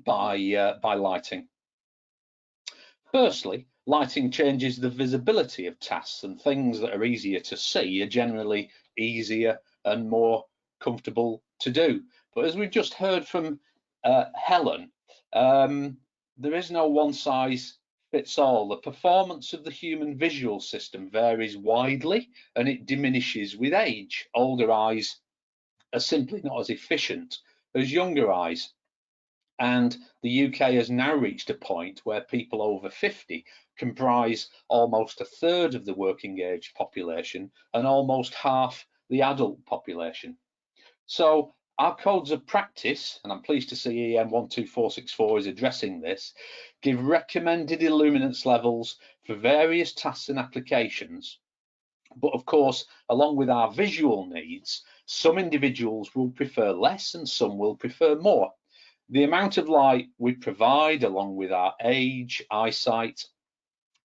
by lighting. Firstly, lighting changes the visibility of tasks, and things that are easier to see are generally easier and more comfortable to do. But as we've just heard from Helen, there is no one size fits all. The performance of the human visual system varies widely and it diminishes with age. Older eyes are simply not as efficient as younger eyes. And the UK has now reached a point where people over 50 comprise almost a third of the working age population and almost half the adult population. So our codes of practice, and I'm pleased to see EN 12464 is addressing this, give recommended illuminance levels for various tasks and applications. But of course, along with our visual needs, some individuals will prefer less and some will prefer more. The amount of light we provide, along with our age, eyesight,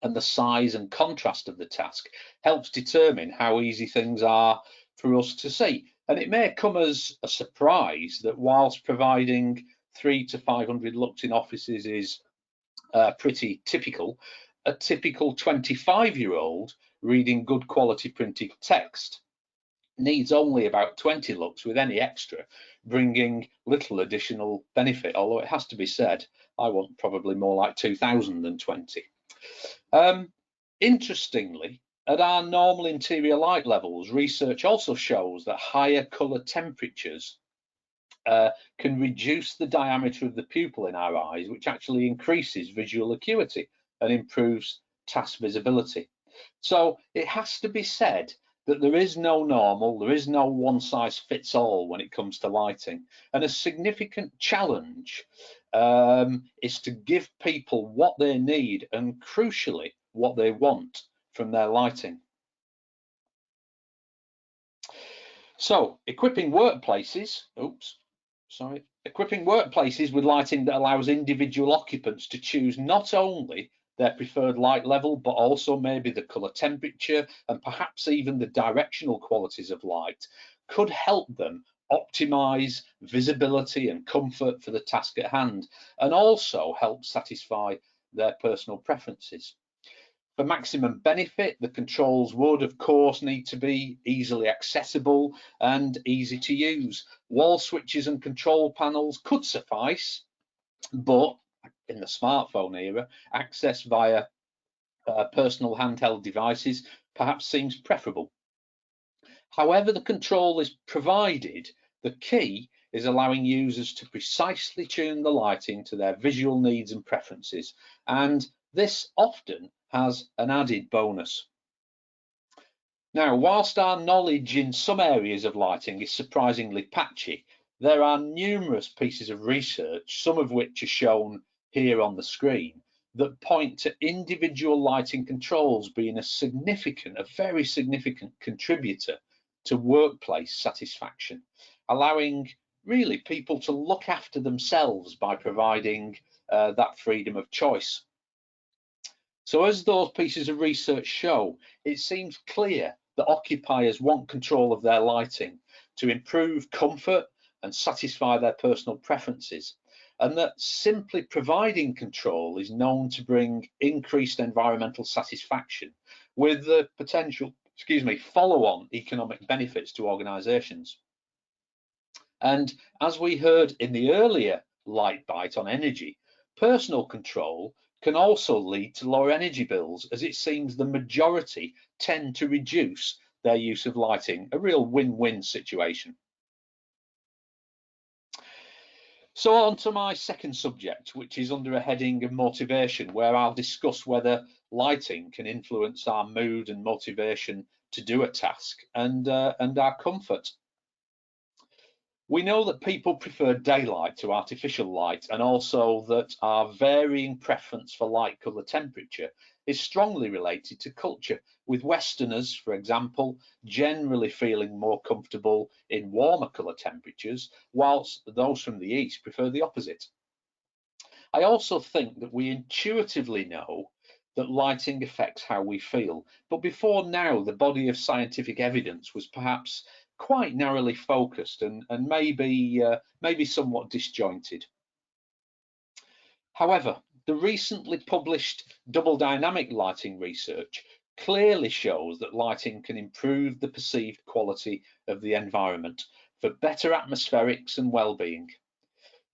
and the size and contrast of the task, helps determine how easy things are for us to see. And it may come as a surprise that whilst providing 300 to 500 lux in offices is pretty typical, a typical 25-year-old reading good quality printed text needs only about 20 lux with any extra, bringing little additional benefit, although it has to be said, I want probably more like 2020. Interestingly, at our normal interior light levels, research also shows that higher colour temperatures can reduce the diameter of the pupil in our eyes, which actually increases visual acuity and improves task visibility. So it has to be said that there is no normal, there is no one size fits all when it comes to lighting. And a significant challenge is to give people what they need and crucially what they want from their lighting. So equipping workplaces with lighting that allows individual occupants to choose not only their preferred light level, but also maybe the colour temperature and perhaps even the directional qualities of light, could help them optimise visibility and comfort for the task at hand, and also help satisfy their personal preferences. For maximum benefit, the controls would, of course, need to be easily accessible and easy to use. Wall switches and control panels could suffice, but in the smartphone era, access via personal handheld devices perhaps seems preferable. However the control is provided, the key is allowing users to precisely tune the lighting to their visual needs and preferences, and this often has an added bonus. Now, whilst our knowledge in some areas of lighting is surprisingly patchy, there are numerous pieces of research, some of which are shown here on the screen, that point to individual lighting controls being a very significant contributor to workplace satisfaction, allowing really people to look after themselves by providing that freedom of choice. So as those pieces of research show, it seems clear that occupiers want control of their lighting to improve comfort and satisfy their personal preferences, and that simply providing control is known to bring increased environmental satisfaction with the potential, follow-on economic benefits to organisations. And as we heard in the earlier LightByte on energy, personal control can also lead to lower energy bills, as it seems the majority tend to reduce their use of lighting, a real win-win situation. So on to my second subject, which is under a heading of motivation, where I'll discuss whether lighting can influence our mood and motivation to do a task and our comfort. We know that people prefer daylight to artificial light, and also that our varying preference for light colour temperature is strongly related to culture, with Westerners, for example, generally feeling more comfortable in warmer colour temperatures, whilst those from the East prefer the opposite. I also think that we intuitively know that lighting affects how we feel, but before now the body of scientific evidence was perhaps quite narrowly focused and maybe somewhat disjointed. However, the recently published double dynamic lighting research clearly shows that lighting can improve the perceived quality of the environment for better atmospherics and well-being.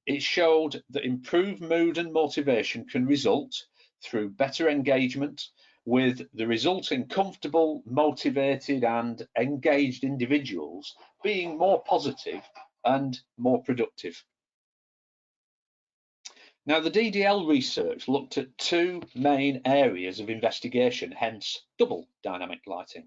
It showed that improved mood and motivation can result through better engagement, with the resulting comfortable, motivated and engaged individuals being more positive and more productive. Now, the DDL research looked at two main areas of investigation, hence double dynamic lighting.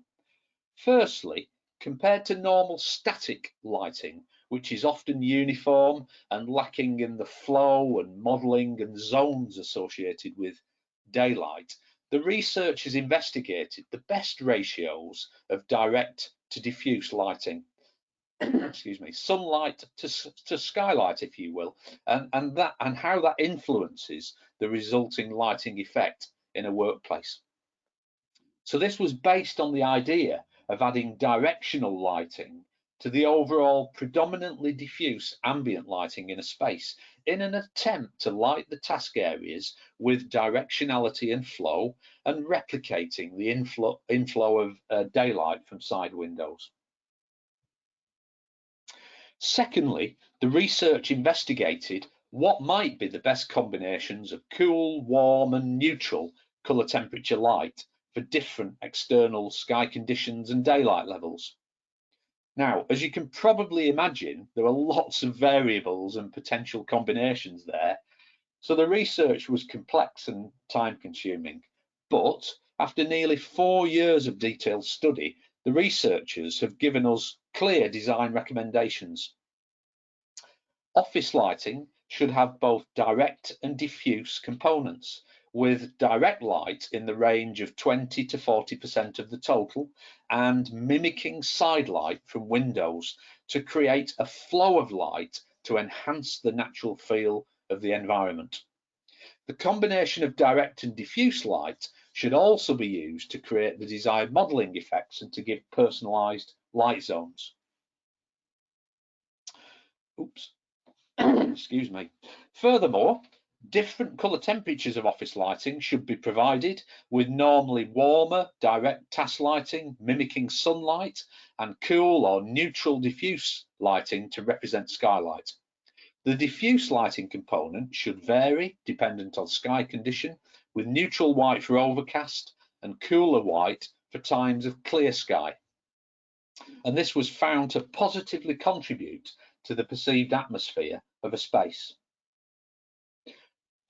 Firstly, compared to normal static lighting, which is often uniform and lacking in the flow and modelling and zones associated with daylight, the researchers investigated the best ratios of direct to diffuse lighting, excuse me, sunlight to skylight, if you will, and how that influences the resulting lighting effect in a workplace. So this was based on the idea of adding directional lighting to the overall predominantly diffuse ambient lighting in a space in an attempt to light the task areas with directionality and flow, and replicating the inflow of daylight from side windows. Secondly, the research investigated what might be the best combinations of cool, warm and neutral colour temperature light for different external sky conditions and daylight levels. Now, as you can probably imagine, there are lots of variables and potential combinations there, so the research was complex and time-consuming. But after nearly 4 years of detailed study, the researchers have given us clear design recommendations. Office lighting should have both direct and diffuse components, with direct light in the range of 20 to 40% of the total and mimicking side light from windows to create a flow of light to enhance the natural feel of the environment. The combination of direct and diffuse light should also be used to create the desired modelling effects and to give personalised light zones. Oops. Excuse me. Furthermore, different colour temperatures of office lighting should be provided, with normally warmer direct task lighting mimicking sunlight and cool or neutral diffuse lighting to represent skylight. The diffuse lighting component should vary dependent on sky condition, with neutral white for overcast and cooler white for times of clear sky. And this was found to positively contribute to the perceived atmosphere of a space.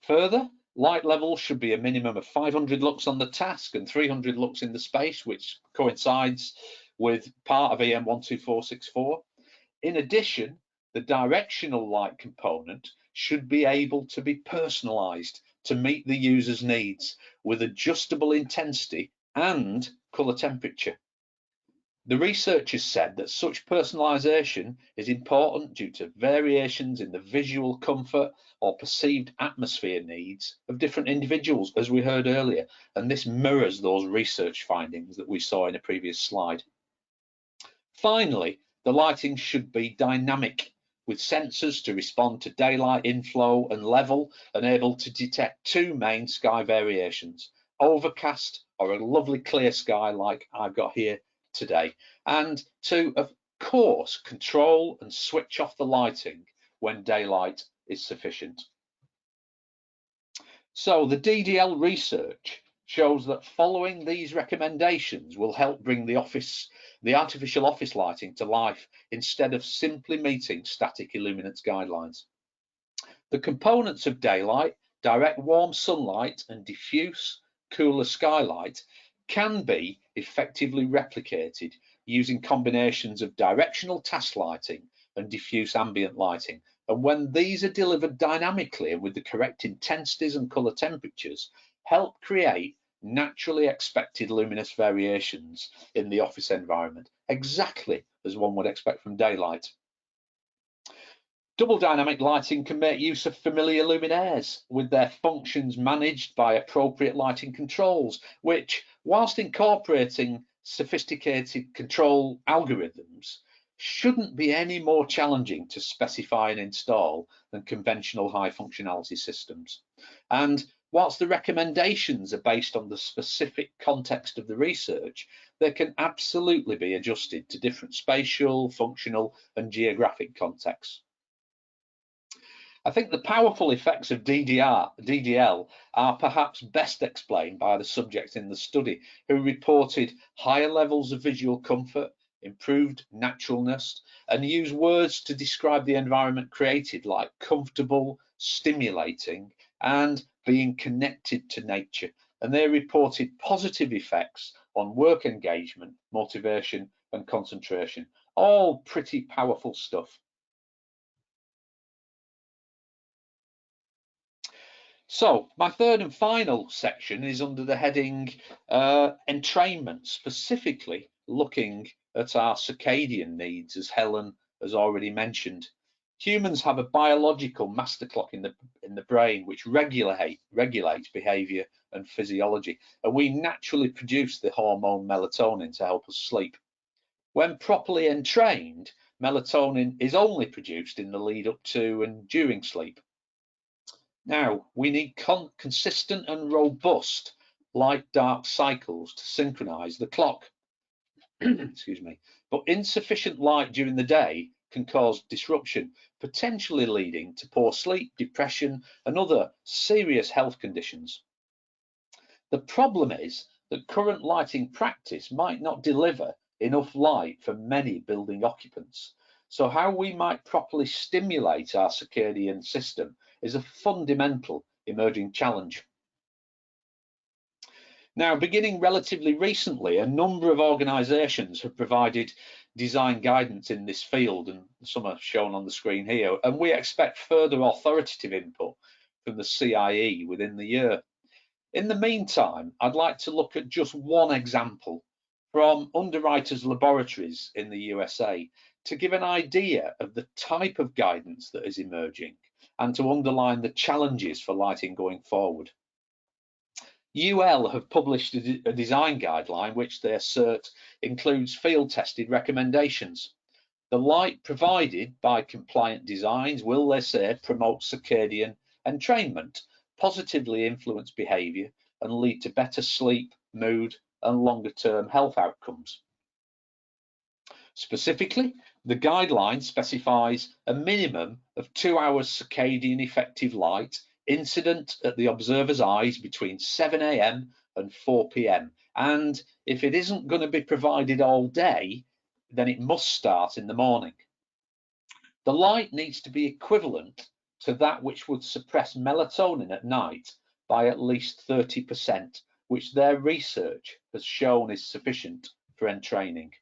Further, light levels should be a minimum of 500 lux on the task and 300 lux in the space, which coincides with part of EN 12464. In addition, the directional light component should be able to be personalized to meet the user's needs with adjustable intensity and color temperature. The researchers said that such personalization is important due to variations in the visual comfort or perceived atmosphere needs of different individuals, as we heard earlier, and this mirrors those research findings that we saw in a previous slide. Finally, the lighting should be dynamic, with sensors to respond to daylight inflow and level, and able to detect two main sky variations: overcast or a lovely clear sky like I've got here today, and to, of course, control and switch off the lighting when daylight is sufficient. So the DDL research shows that following these recommendations will help bring the artificial office lighting to life instead of simply meeting static illuminance guidelines. The components of daylight, direct warm sunlight and diffuse cooler skylight can be effectively replicated using combinations of directional task lighting and diffuse ambient lighting. And when these are delivered dynamically and with the correct intensities and colour temperatures, help create naturally expected luminous variations in the office environment, exactly as one would expect from daylight. Double dynamic lighting can make use of familiar luminaires with their functions managed by appropriate lighting controls, which, whilst incorporating sophisticated control algorithms, shouldn't be any more challenging to specify and install than conventional high functionality systems. And whilst the recommendations are based on the specific context of the research, they can absolutely be adjusted to different spatial, functional and geographic contexts. I think the powerful effects of DDL are perhaps best explained by the subjects in the study, who reported higher levels of visual comfort, improved naturalness, and used words to describe the environment created like comfortable, stimulating, and being connected to nature. And they reported positive effects on work engagement, motivation, and concentration. All pretty powerful stuff. So my third and final section is under the heading entrainment, specifically looking at our circadian needs, as Helen has already mentioned. Humans have a biological master clock in the brain which regulates behavior and physiology, and we naturally produce the hormone melatonin to help us sleep. When properly entrained, melatonin is only produced in the lead up to and during sleep. Now, we need consistent and robust light-dark cycles to synchronize the clock. Excuse me. But insufficient light during the day can cause disruption, potentially leading to poor sleep, depression, and other serious health conditions. The problem is that current lighting practice might not deliver enough light for many building occupants. So how we might properly stimulate our circadian system is a fundamental emerging challenge. Now, beginning relatively recently, a number of organisations have provided design guidance in this field, and some are shown on the screen here, and we expect further authoritative input from the CIE within the year. In the meantime, I'd like to look at just one example from Underwriters Laboratories in the USA to give an idea of the type of guidance that is emerging and to underline the challenges for lighting going forward. UL have published a design guideline which they assert includes field-tested recommendations. The light provided by compliant designs will, they say, promote circadian entrainment, positively influence behaviour, and lead to better sleep, mood, and longer-term health outcomes. Specifically, the guideline specifies a minimum of 2 hours circadian effective light incident at the observer's eyes between 7 AM and 4 PM. And if it isn't going to be provided all day, then it must start in the morning. The light needs to be equivalent to that which would suppress melatonin at night by at least 30%, which their research has shown is sufficient for entraining.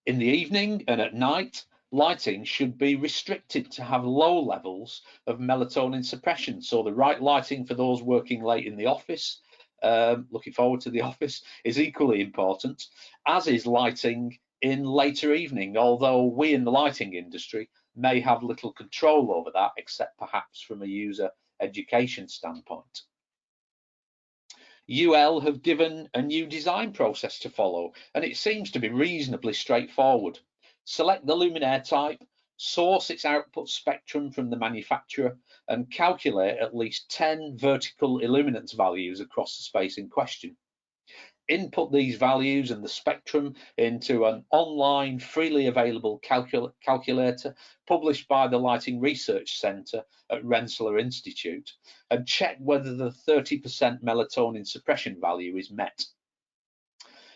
In the evening and at night, lighting should be restricted to have low levels of melatonin suppression. So the right lighting for those working late in the office, looking forward to the office, is equally important, as is lighting in later evening, although we in the lighting industry may have little control over that, except perhaps from a user education standpoint. UL have given a new design process to follow, and it seems to be reasonably straightforward. Select the luminaire type, source its output spectrum from the manufacturer, and calculate at least 10 vertical illuminance values across the space in question. Input these values and the spectrum into an online freely available calculator published by the Lighting Research Centre at Rensselaer Institute, and check whether the 30% melatonin suppression value is met.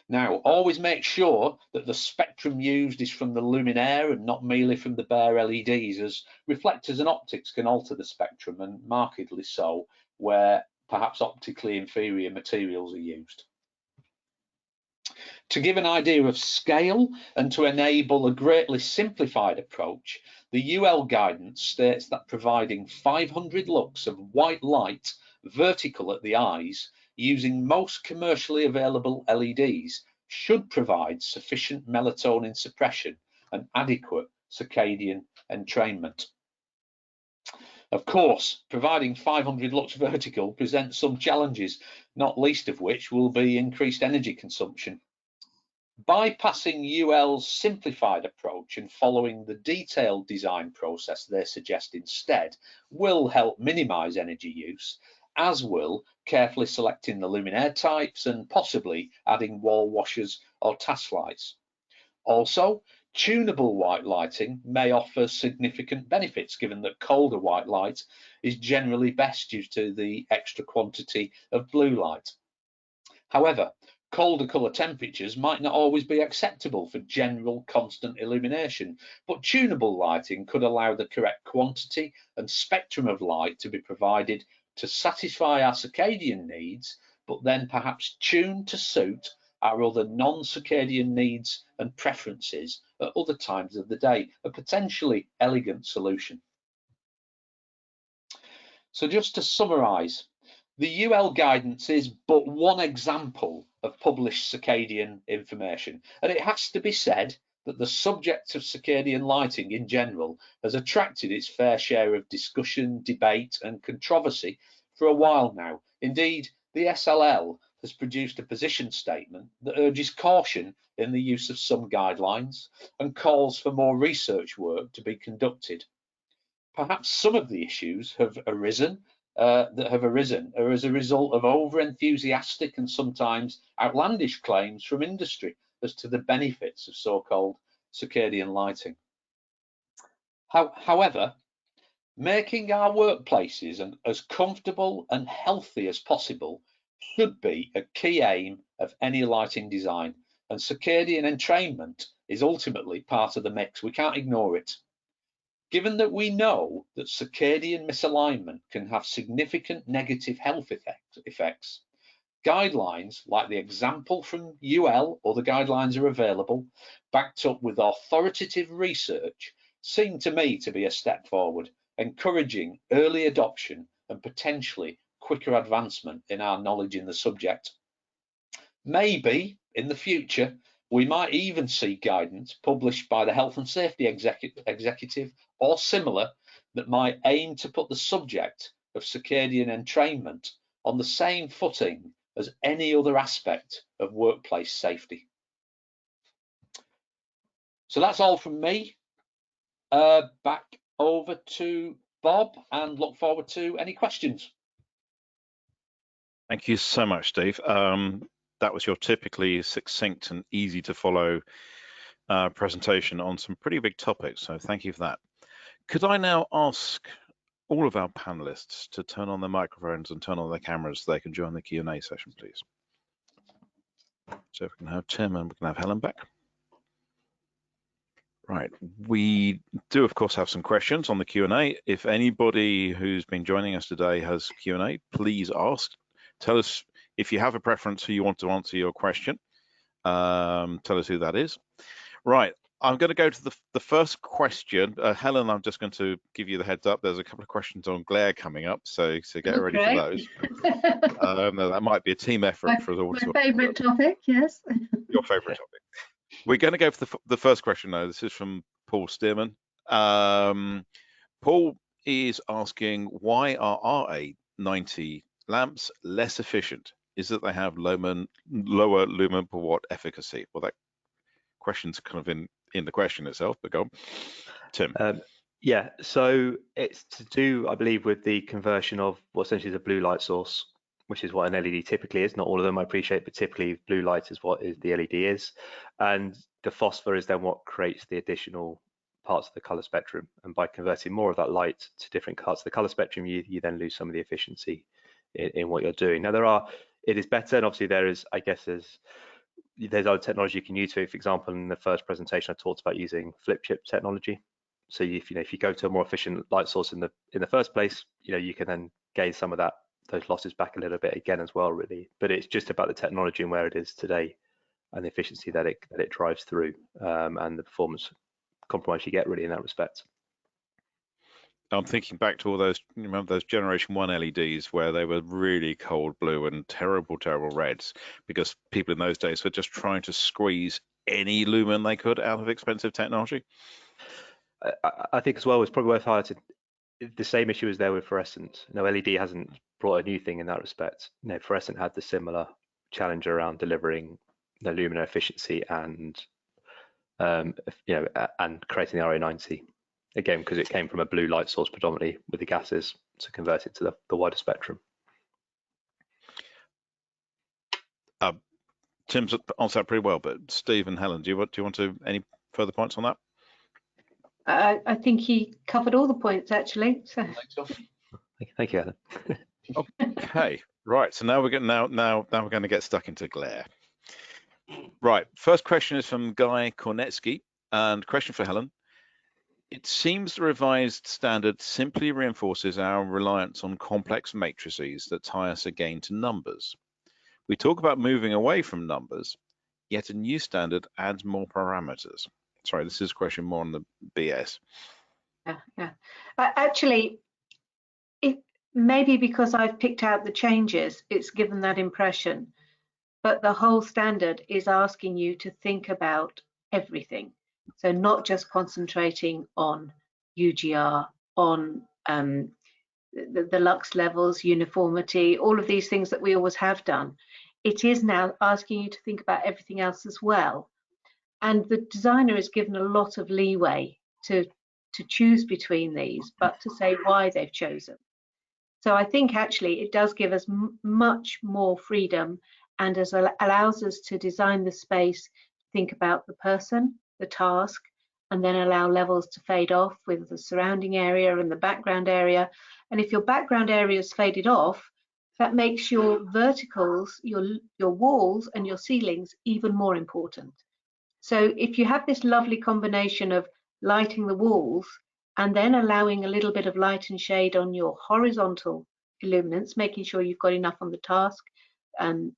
Now, always make sure that the spectrum used is from the luminaire and not merely from the bare LEDs, as reflectors and optics can alter the spectrum, and markedly so where perhaps optically inferior materials are used. To give an idea of scale and to enable a greatly simplified approach, the UL guidance states that providing 500 lux of white light vertical at the eyes using most commercially available LEDs should provide sufficient melatonin suppression and adequate circadian entrainment. Of course, providing 500 lux vertical presents some challenges, not least of which will be increased energy consumption. Bypassing UL's simplified approach and following the detailed design process they suggest instead will help minimize energy use, as will carefully selecting the luminaire types and possibly adding wall washers or task lights. Also, Tunable white lighting may offer significant benefits, given that colder white light is generally best due to the extra quantity of blue light. However, colder colour temperatures might not always be acceptable for general constant illumination, but tunable lighting could allow the correct quantity and spectrum of light to be provided to satisfy our circadian needs, but then perhaps tuned to suit our other non-circadian needs and preferences at other times of the day, a potentially elegant solution. So just to summarise, the UL guidance is but one example of published circadian information, and it has to be said that the subject of circadian lighting in general has attracted its fair share of discussion, debate and controversy for a while now. Indeed, the SLL has produced a position statement that urges caution in the use of some guidelines and calls for more research work to be conducted. Perhaps some of the issues that have arisen are as a result of over-enthusiastic and sometimes outlandish claims from industry as to the benefits of so-called circadian lighting. However, making our workplaces as comfortable and healthy as possible should be a key aim of any lighting design, and circadian entrainment is ultimately part of the mix. We can't ignore it. Given that we know that circadian misalignment can have significant negative health effects, guidelines like the example from UL, or the guidelines are available, backed up with authoritative research, seem to me to be a step forward, encouraging early adoption and potentially quicker advancement in our knowledge in the subject. Maybe in the future, we might even see guidance published by the Health and Safety Executive or similar that might aim to put the subject of circadian entrainment on the same footing as any other aspect of workplace safety. So that's all from me. Back over to Bob, and look forward to any questions.
Thank you so much, Steve. That was your typically succinct and easy to follow presentation on some pretty big topics, so thank you for that. Could I now ask all of our panelists to turn on their microphones and turn on their cameras so they can join the Q&A session, please? So we can have Tim and we can have Helen back. Right, we do of course have some questions on the Q&A. If anybody who's been joining us today has Q&A, please ask. Tell us if you have a preference who you want to answer your question. Tell us who that is. Right, I'm going to go to the first question. Helen, I'm just going to give you the heads up. There's a couple of questions on glare coming up, so get ready for those. That might be a team effort for us all.
My favourite topic, yes.
Your favourite topic. We're going to go for the first question now. This is from Paul Stearman. Paul is asking, why are RA90 lamps less efficient? Is that they have lower lumen per watt efficacy? Well, that question's kind of in the question itself, but go on. Tim.
Yeah, so it's to do, I believe, with the conversion of what essentially is a blue light source, which is what an LED typically is. Not all of them, I appreciate, but typically blue light is what the LED is. And the phosphor is then what creates the additional parts of the color spectrum. And by converting more of that light to different parts of the color spectrum, you then lose some of the efficiency in what you're doing. Now, it is better, and obviously there is, I guess, there's other technology you can use. For example, in the first presentation, I talked about using flip chip technology. So if you go to a more efficient light source in the first place, you can then gain some of those losses back a little bit again as well, really. But it's just about the technology and where it is today, and the efficiency that it drives through, and the performance compromise you get really in that respect.
I'm thinking back to all those, remember those Generation 1 LEDs where they were really cold blue and terrible reds, because people in those days were just trying to squeeze any lumen they could out of expensive technology.
I think as well, it's probably worth highlighting the same issue is there with fluorescent. LED hasn't brought a new thing in that respect. Fluorescent had the similar challenge around delivering the luminous efficiency and and creating the RA90. Again, because it came from a blue light source predominantly with the gases to convert it to the wider spectrum.
Tim's answered that pretty well, but Steve and Helen, do you want to any further points on that?
I think he covered all the points actually. So.
Thank you, Helen.
Okay, right. So now we're going to get stuck into glare. Right. First question is from Guy Kornetsky, and question for Helen. It seems the revised standard simply reinforces our reliance on complex matrices that tie us again to numbers. We talk about moving away from numbers, yet a new standard adds more parameters. Sorry, this is a question more on the BS.
Yeah. Actually, it maybe because I've picked out the changes, it's given that impression. But the whole standard is asking you to think about everything. So not just concentrating on UGR, on the lux levels, uniformity, all of these things that we always have done. It is now asking you to think about everything else as well. And the designer is given a lot of leeway to choose between these, but to say why they've chosen. So I think actually it does give us much more freedom, and allows us to design the space, think about the person, the task, and then allow levels to fade off with the surrounding area and the background area. And if your background area is faded off, that makes your verticals, your walls and your ceilings even more important. So if you have this lovely combination of lighting the walls and then allowing a little bit of light and shade on your horizontal illuminants, making sure you've got enough on the task,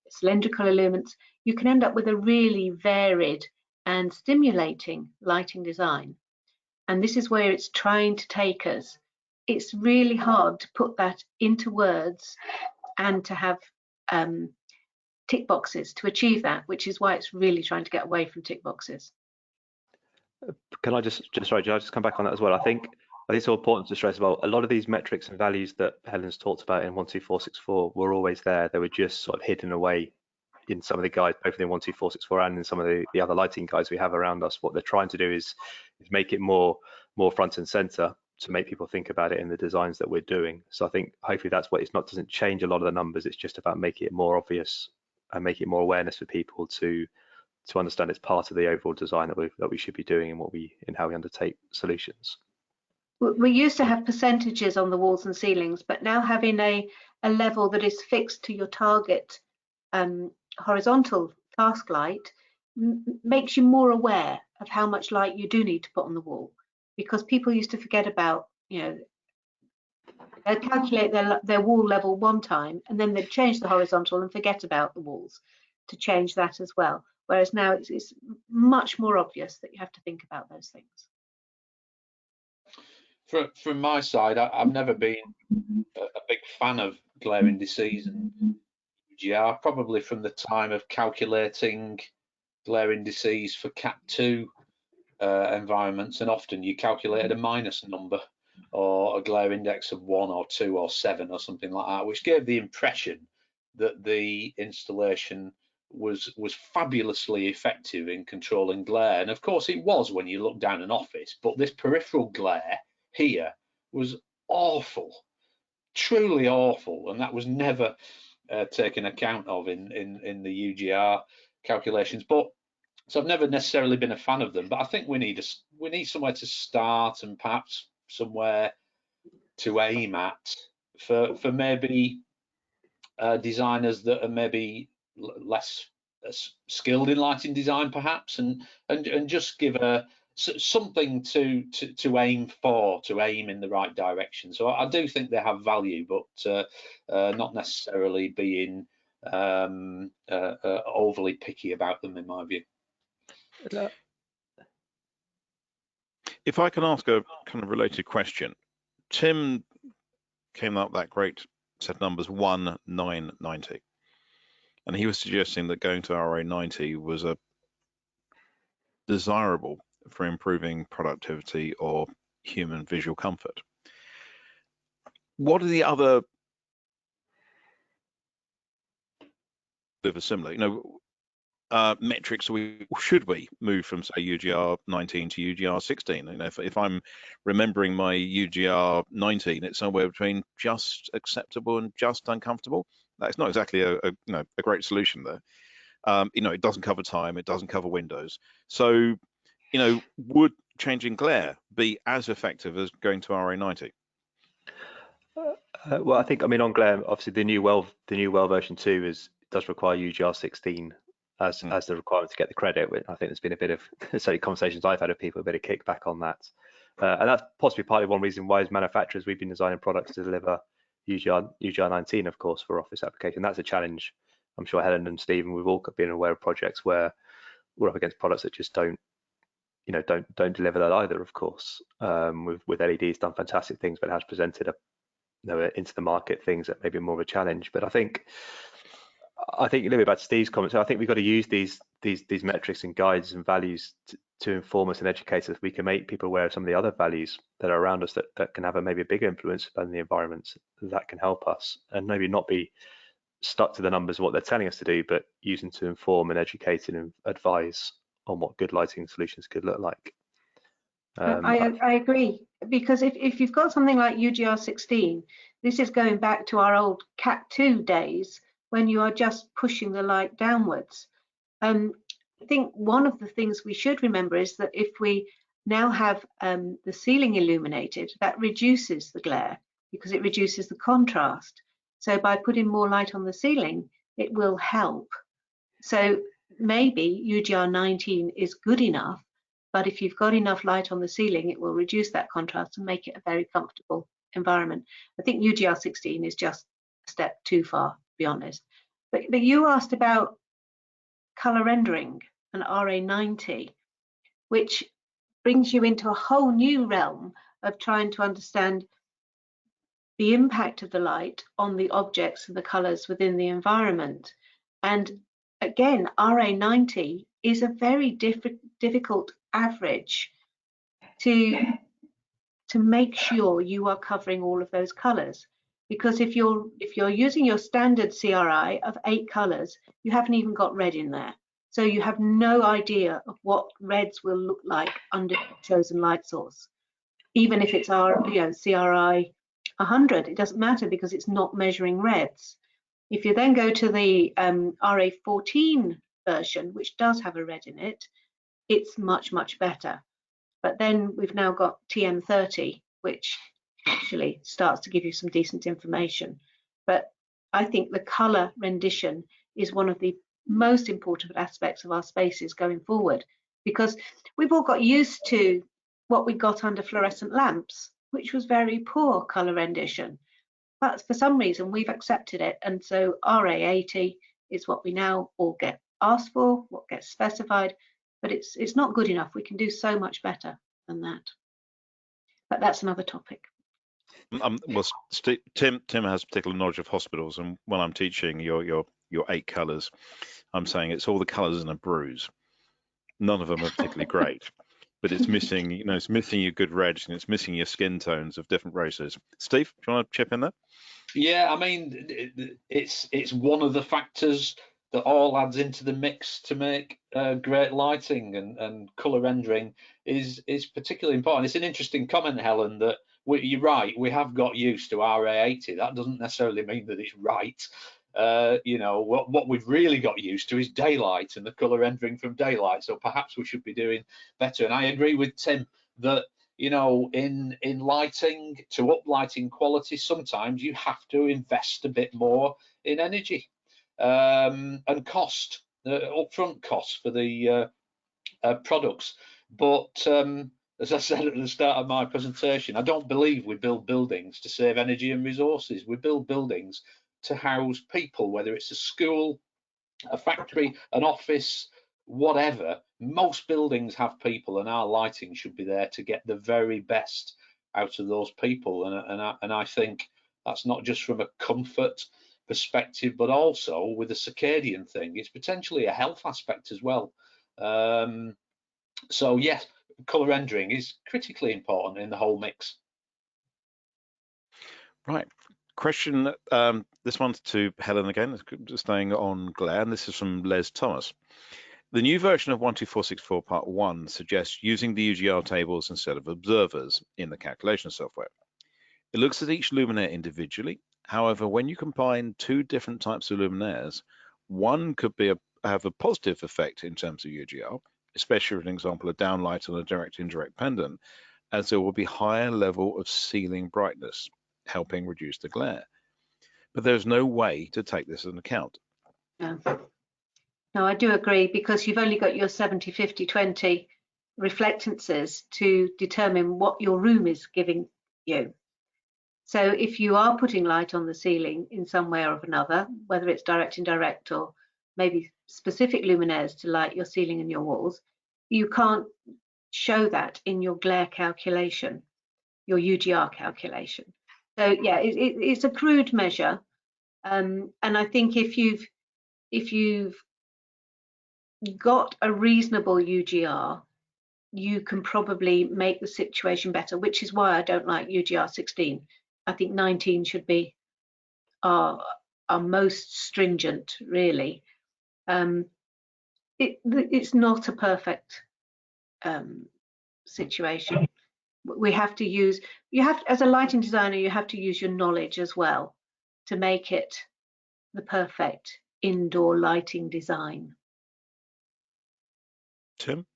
cylindrical illuminants, you can end up with a really varied and stimulating lighting design. And this is where it's trying to take us. It's really hard to put that into words and to have tick boxes to achieve that, which is why it's really trying to get away from tick boxes.
Can I just come back on that as well? I think it's all important to stress about a lot of these metrics and values that Helen's talked about in 12464 were always there. They were just sort of hidden away in some of the guides, both in 12464 and in some of the other lighting guides we have around us. What they're trying to do is make it more front and center to make people think about it in the designs that we're doing. So I think hopefully that's what doesn't change a lot of the numbers. It's just about making it more obvious and making it more awareness for people to understand it's part of the overall design that we should be doing and how we undertake solutions.
We used to have percentages on the walls and ceilings, but now having a level that is fixed to your target horizontal task light makes you more aware of how much light you do need to put on the wall, because people used to forget about, they'd calculate their wall level one time and then they'd change the horizontal and forget about the walls to change that as well. Whereas now it's much more obvious that you have to think about those things.
From my side, I've never been a big fan of glare indices and UGR, probably from the time of calculating glare indices for Cat 2 environments, and often you calculated a minus number or a glare index of 1 or 2 or 7 or something like that, which gave the impression that the installation was fabulously effective in controlling glare. And of course it was when you look down an office, but this peripheral glare here was awful, truly awful, and that was never taken account of in the UGR calculations. But so I've never necessarily been a fan of them, but I think we need somewhere to start and perhaps somewhere to aim at for maybe designers that are maybe less skilled in lighting design, perhaps, and just give something to aim for, to aim in the right direction. So I do think they have value, but not necessarily being overly picky about them, in my view.
If I can ask a kind of related question, Tim came up with that great set of numbers 1990, and he was suggesting that going to RA90 was a desirable for improving productivity or human visual comfort. What are the other similar, metrics should we move from, say, UGR 19 to UGR 16? If I'm remembering my UGR 19, it's somewhere between just acceptable and just uncomfortable. That's not exactly a great solution there. It doesn't cover time, it doesn't cover windows. So would changing glare be as effective as going to RA90?
Well, I mean, on glare, obviously the new well version 2 does require UGR 16 as the requirement to get the credit. I think there's been a bit of certainly conversations I've had of people, a bit of kickback on that, and that's possibly partly one reason why as manufacturers we've been designing products to deliver UGR 19, of course, for office application. That's a challenge. I'm sure Helen and Stephen, we've all been aware of projects where we're up against products that just don't deliver that either. Of course, with LEDs done fantastic things, but it has presented into the market things that maybe are more of a challenge. But I think a little bit about Steve's comments. I think we've got to use these metrics and guides and values to inform us and educate us. We can make people aware of some of the other values that are around us that can have maybe a bigger influence on the environment that can help us, and maybe not be stuck to the numbers of what they're telling us to do, but using to inform and educate and advise on what good lighting solutions could look like.
I agree, because if you've got something like UGR 16, this is going back to our old Cat2 days when you are just pushing the light downwards. I think one of the things we should remember is that if we now have the ceiling illuminated, that reduces the glare because it reduces the contrast. So by putting more light on the ceiling, it will help. So maybe UGR 19 is good enough, but if you've got enough light on the ceiling, it will reduce that contrast and make it a very comfortable environment. I think UGR 16 is just a step too far, to be honest. But you asked about color rendering and RA90, which brings you into a whole new realm of trying to understand the impact of the light on the objects and the colors within the environment. And again, RA90 is a very difficult average to make sure you are covering all of those colors, because if you're using your standard CRI of 8 colors, you haven't even got red in there, so you have no idea of what reds will look like under the chosen light source. Even if it's our CRI 100, it doesn't matter because it's not measuring reds. If you then go to the RA14 version, which does have a red in it, it's much better. But then we've now got TM30, which actually starts to give you some decent information. But I think the color rendition is one of the most important aspects of our spaces going forward, because we've all got used to what we got under fluorescent lamps, which was very poor color rendition. But for some reason, we've accepted it. And so RA80 is what we now all get asked for, what gets specified, but it's not good enough. We can do so much better than that. But that's another topic.
Well, Tim has particular knowledge of hospitals, and when I'm teaching your 8 colours, I'm saying it's all the colours in a bruise. None of them are particularly great, but it's missing, it's missing your good reds and it's missing your skin tones of different races. Steve, do you want to chip in there?
Yeah, I mean, it's one of the factors that all adds into the mix to make great lighting, and colour rendering is particularly important. It's an interesting comment, Helen, that you're right, we have got used to RA80. That doesn't necessarily mean that it's right. What we've really got used to is daylight and the colour rendering from daylight. So perhaps we should be doing better. And I agree with Tim that, in lighting, to up lighting quality, sometimes you have to invest a bit more in energy and cost, upfront costs for the products. But as I said at the start of my presentation, I don't believe we build buildings to save energy and resources. We build buildings to house people, whether it's a school, a factory, an office, whatever. Most buildings have people, and our lighting should be there to get the very best out of those people. And I think that's not just from a comfort perspective, but also with the circadian thing. It's potentially a health aspect as well. So yes, colour rendering is critically important in the whole mix.
Right. Question, this one's to Helen again, staying on glare, and this is from Les Thomas. The new version of 12464 Part 1 suggests using the UGR tables instead of observers in the calculation software. It looks at each luminaire individually. However, when you combine 2 different types of luminaires, one could have a positive effect in terms of UGR, especially for an example, a downlight and a direct indirect pendant, as there will be higher level of ceiling brightness, helping reduce the glare. But there's no way to take this into account.
No. No, I do agree, because you've only got your 70, 50, 20 reflectances to determine what your room is giving you. So if you are putting light on the ceiling in some way or another, whether it's direct, indirect, or maybe specific luminaires to light your ceiling and your walls, you can't show that in your glare calculation, your UGR calculation. So yeah, it's a crude measure, and I think if you've got a reasonable UGR, you can probably make the situation better, which is why I don't like UGR 16. I think 19 should be our most stringent, really. It's not a perfect situation. We have to use, as a lighting designer, you have to use your knowledge as well to make it the perfect indoor lighting design.
Tim?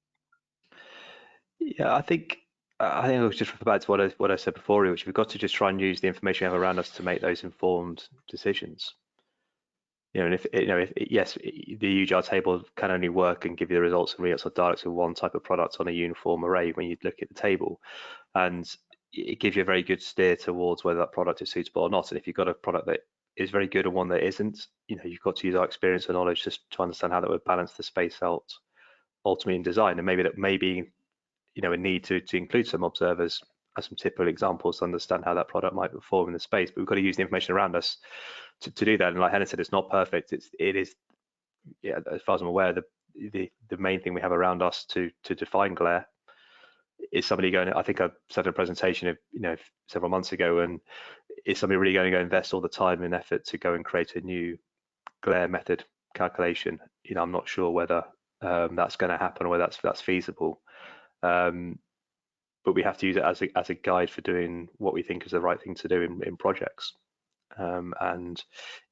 Yeah, I think I'll just refer back to what I said before, which we've got to just try and use the information we have around us to make those informed decisions. And if yes, the UGR table can only work and give you the results and readouts or dialects with one type of product on a uniform array when you look at the table, and it gives you a very good steer towards whether that product is suitable or not. And if you've got a product that is very good and one that isn't, you've got to use our experience and knowledge just to understand how that would balance the space out ultimately in design. And maybe that may be a need to include some observers as some typical examples to understand how that product might perform in the space. But we've got to use the information around us to do that. And like Helen said, it's not perfect. It is, yeah, as far as I'm aware, the main thing we have around us to define glare is somebody going. I think I said in a presentation of several months ago, and is somebody really going to go invest all the time and effort to go and create a new glare method calculation? I'm not sure whether that's going to happen or whether that's feasible. But we have to use it as a guide for doing what we think is the right thing to do in projects, and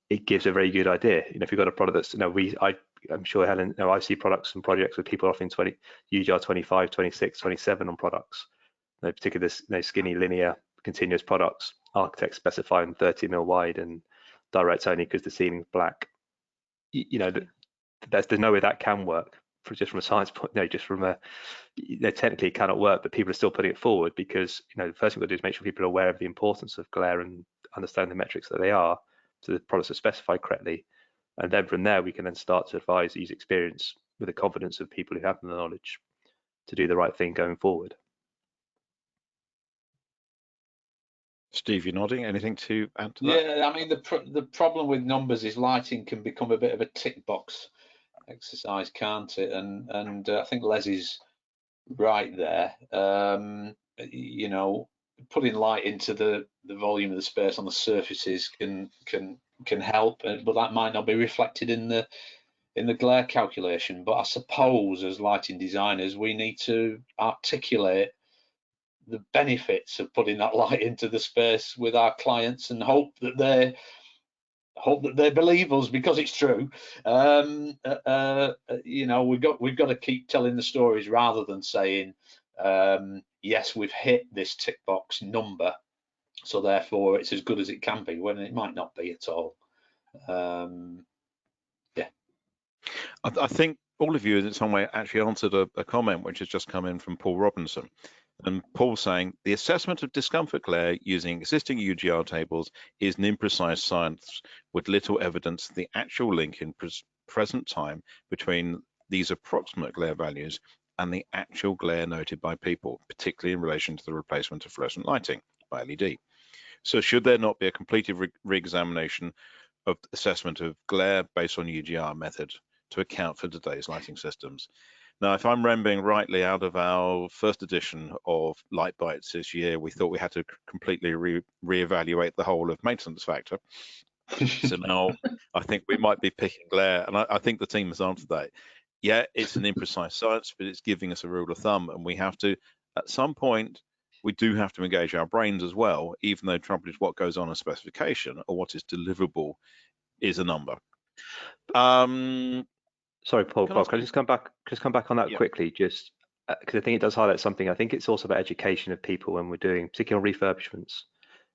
it gives a very good idea. If you've got a product that's, I'm sure Helen, I see products and projects with people offering UGR 25, 26, 27 on products, particularly this skinny linear continuous products. Architects specifying 30 mil wide and direct only because the ceiling's black. There's no way that can work just from a science point. Just from a technically it cannot work, but people are still putting it forward because the first thing we've got to do is make sure people are aware of the importance of glare and understand the metrics that they are, so the products are specified correctly, and then from there we can then start to advise, use experience with the confidence of people who have the knowledge to do the right thing going forward.
Steve, you're nodding. Anything to add to that?
Yeah, I mean the problem with numbers is lighting can become a bit of a tick box exercise, can't it? And I think Leslie's right there. Putting light into the volume of the space on the surfaces can help, but that might not be reflected in the glare calculation. But I suppose as lighting designers, we need to articulate the benefits of putting that light into the space with our clients and hope that they believe us because it's true. We've got to keep telling the stories rather than saying, yes, we've hit this tick box number, so therefore it's as good as it can be, when it might not be at all. Yeah.
I think all of you in some way actually answered a comment which has just come in from Paul Robinson. And Paul's saying the assessment of discomfort glare using existing UGR tables is an imprecise science with little evidence of the actual link in present time between these approximate glare values and the actual glare noted by people, particularly in relation to the replacement of fluorescent lighting by LED. So should there not be a completed re-examination of assessment of glare based on UGR method to account for today's lighting systems? Now, if I'm remembering rightly, out of our first edition of LightBytes this year, we thought we had to completely reevaluate the whole of maintenance factor. So now I think we might be picking glare, and I think the team has answered that. Yeah, it's an imprecise science, but it's giving us a rule of thumb, and we have to, at some point, we do have to engage our brains as well, even though the trouble is what goes on a specification or what is deliverable is a number.
Sorry, Paul.
Can I
Bob,
ask
can I just come back on that
Yeah.
quickly? Just because I think it does highlight something. I think it's also about education of people when we're doing, particularly on refurbishments.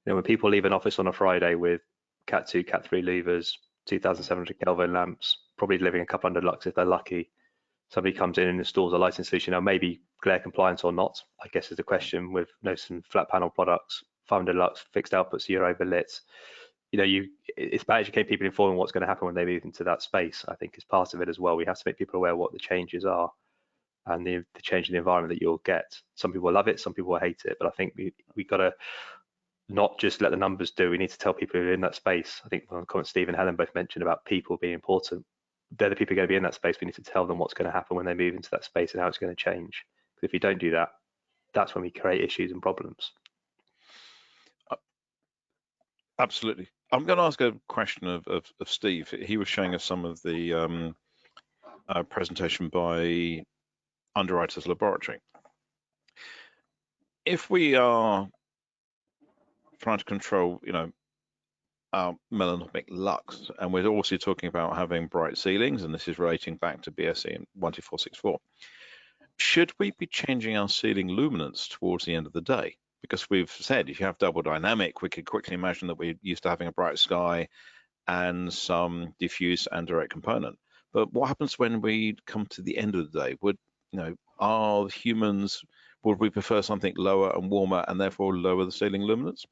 You know, when people leave an office on a Friday with Cat 2, Cat 3 louvers, 2,700 Kelvin lamps, probably living a couple hundred lux if they're lucky. Somebody comes in and installs a lighting solution. Now, maybe glare compliant or not, I guess is the question with some flat panel products, 500 lux, fixed output, so you're overlit. You know, it's about educating people, informing what's going to happen when they move into that space. I think is part of it as well. We have to make people aware what the changes are and the change in the environment that you'll get. Some people love it, some people will hate it, but I think we got to not just let the numbers do. We need to tell people who are in that space. I think one of the comments Steve and Helen both mentioned about people being important. They're the people who are going to be in that space. We need to tell them what's going to happen when they move into that space and how it's going to change. Because if you don't do that, that's when we create issues and problems.
Absolutely. I'm going to ask a question of Steve. He was showing us some of the presentation by Underwriters Laboratory. If we are trying to control, our melanomic lux, and we're also talking about having bright ceilings, and this is relating back to BSE and 12464, should we be changing our ceiling luminance towards the end of the day? Because we've said if you have double dynamic, we could quickly imagine that we're used to having a bright sky and some diffuse and direct component. But what happens when we come to the end of the day? Would we prefer something lower and warmer and therefore lower the ceiling luminance?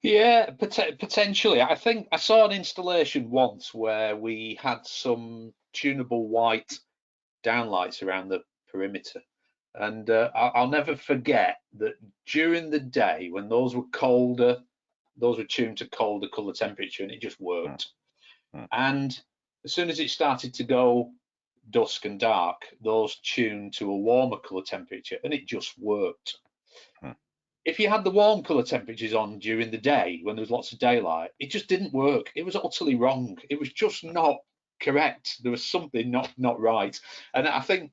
Yeah, potentially. I think I saw an installation once where we had some tunable white downlights around the perimeter. And I'll never forget that during the day when those were colder, those were tuned to colder colour temperature and it just worked. And as soon as it started to go dusk and dark, those tuned to a warmer colour temperature and it just worked. If you had the warm colour temperatures on during the day when there was lots of daylight, it just didn't work. It was utterly wrong. It was just not correct. There was something not right. And I think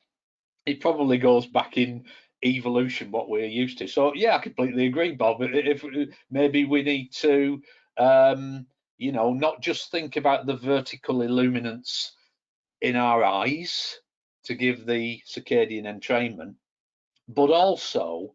it probably goes back in evolution what we're used to. So yeah, I completely agree, Bob. If maybe we need to not just think about the vertical illuminance in our eyes to give the circadian entrainment, but also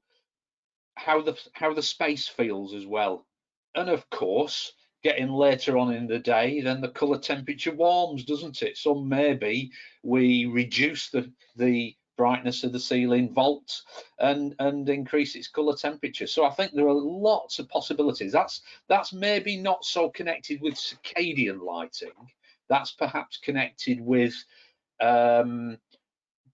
how the space feels as well. And of course, getting later on in the day, then the colour temperature warms, doesn't it? So maybe we reduce the brightness of the ceiling volts and increase its colour temperature. So I think there are lots of possibilities. That's maybe not so connected with circadian lighting. That's perhaps connected with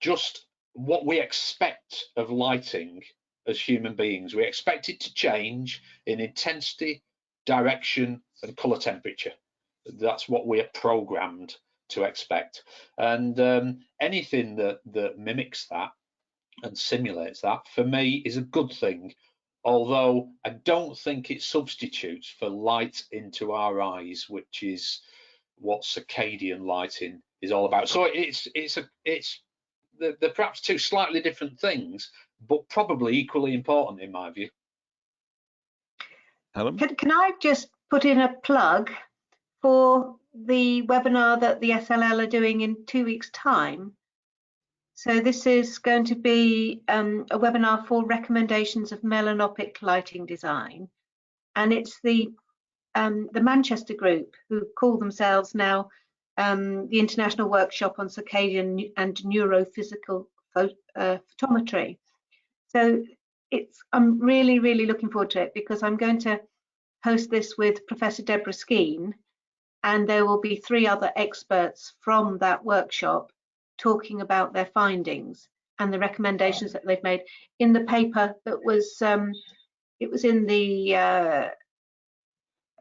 just what we expect of lighting as human beings. We expect it to change in intensity, direction, and colour temperature. That's what we are programmed to expect. And anything that mimics that and simulates that, for me, is a good thing. Although I don't think it substitutes for light into our eyes, which is what circadian lighting is all about. So they're perhaps two slightly different things, but probably equally important in my view.
Helen?
Can I just put in a plug for the webinar that the SLL are doing in 2 weeks' time? So this is going to be a webinar for recommendations of melanopic lighting design, and it's the Manchester group who call themselves now the International Workshop on Circadian and Neurophysical Photometry. So I'm really looking forward to it, because I'm going to host this with Professor Deborah Skeen, and there will be 3 other experts from that workshop talking about their findings and the recommendations that they've made in the paper that was it was in the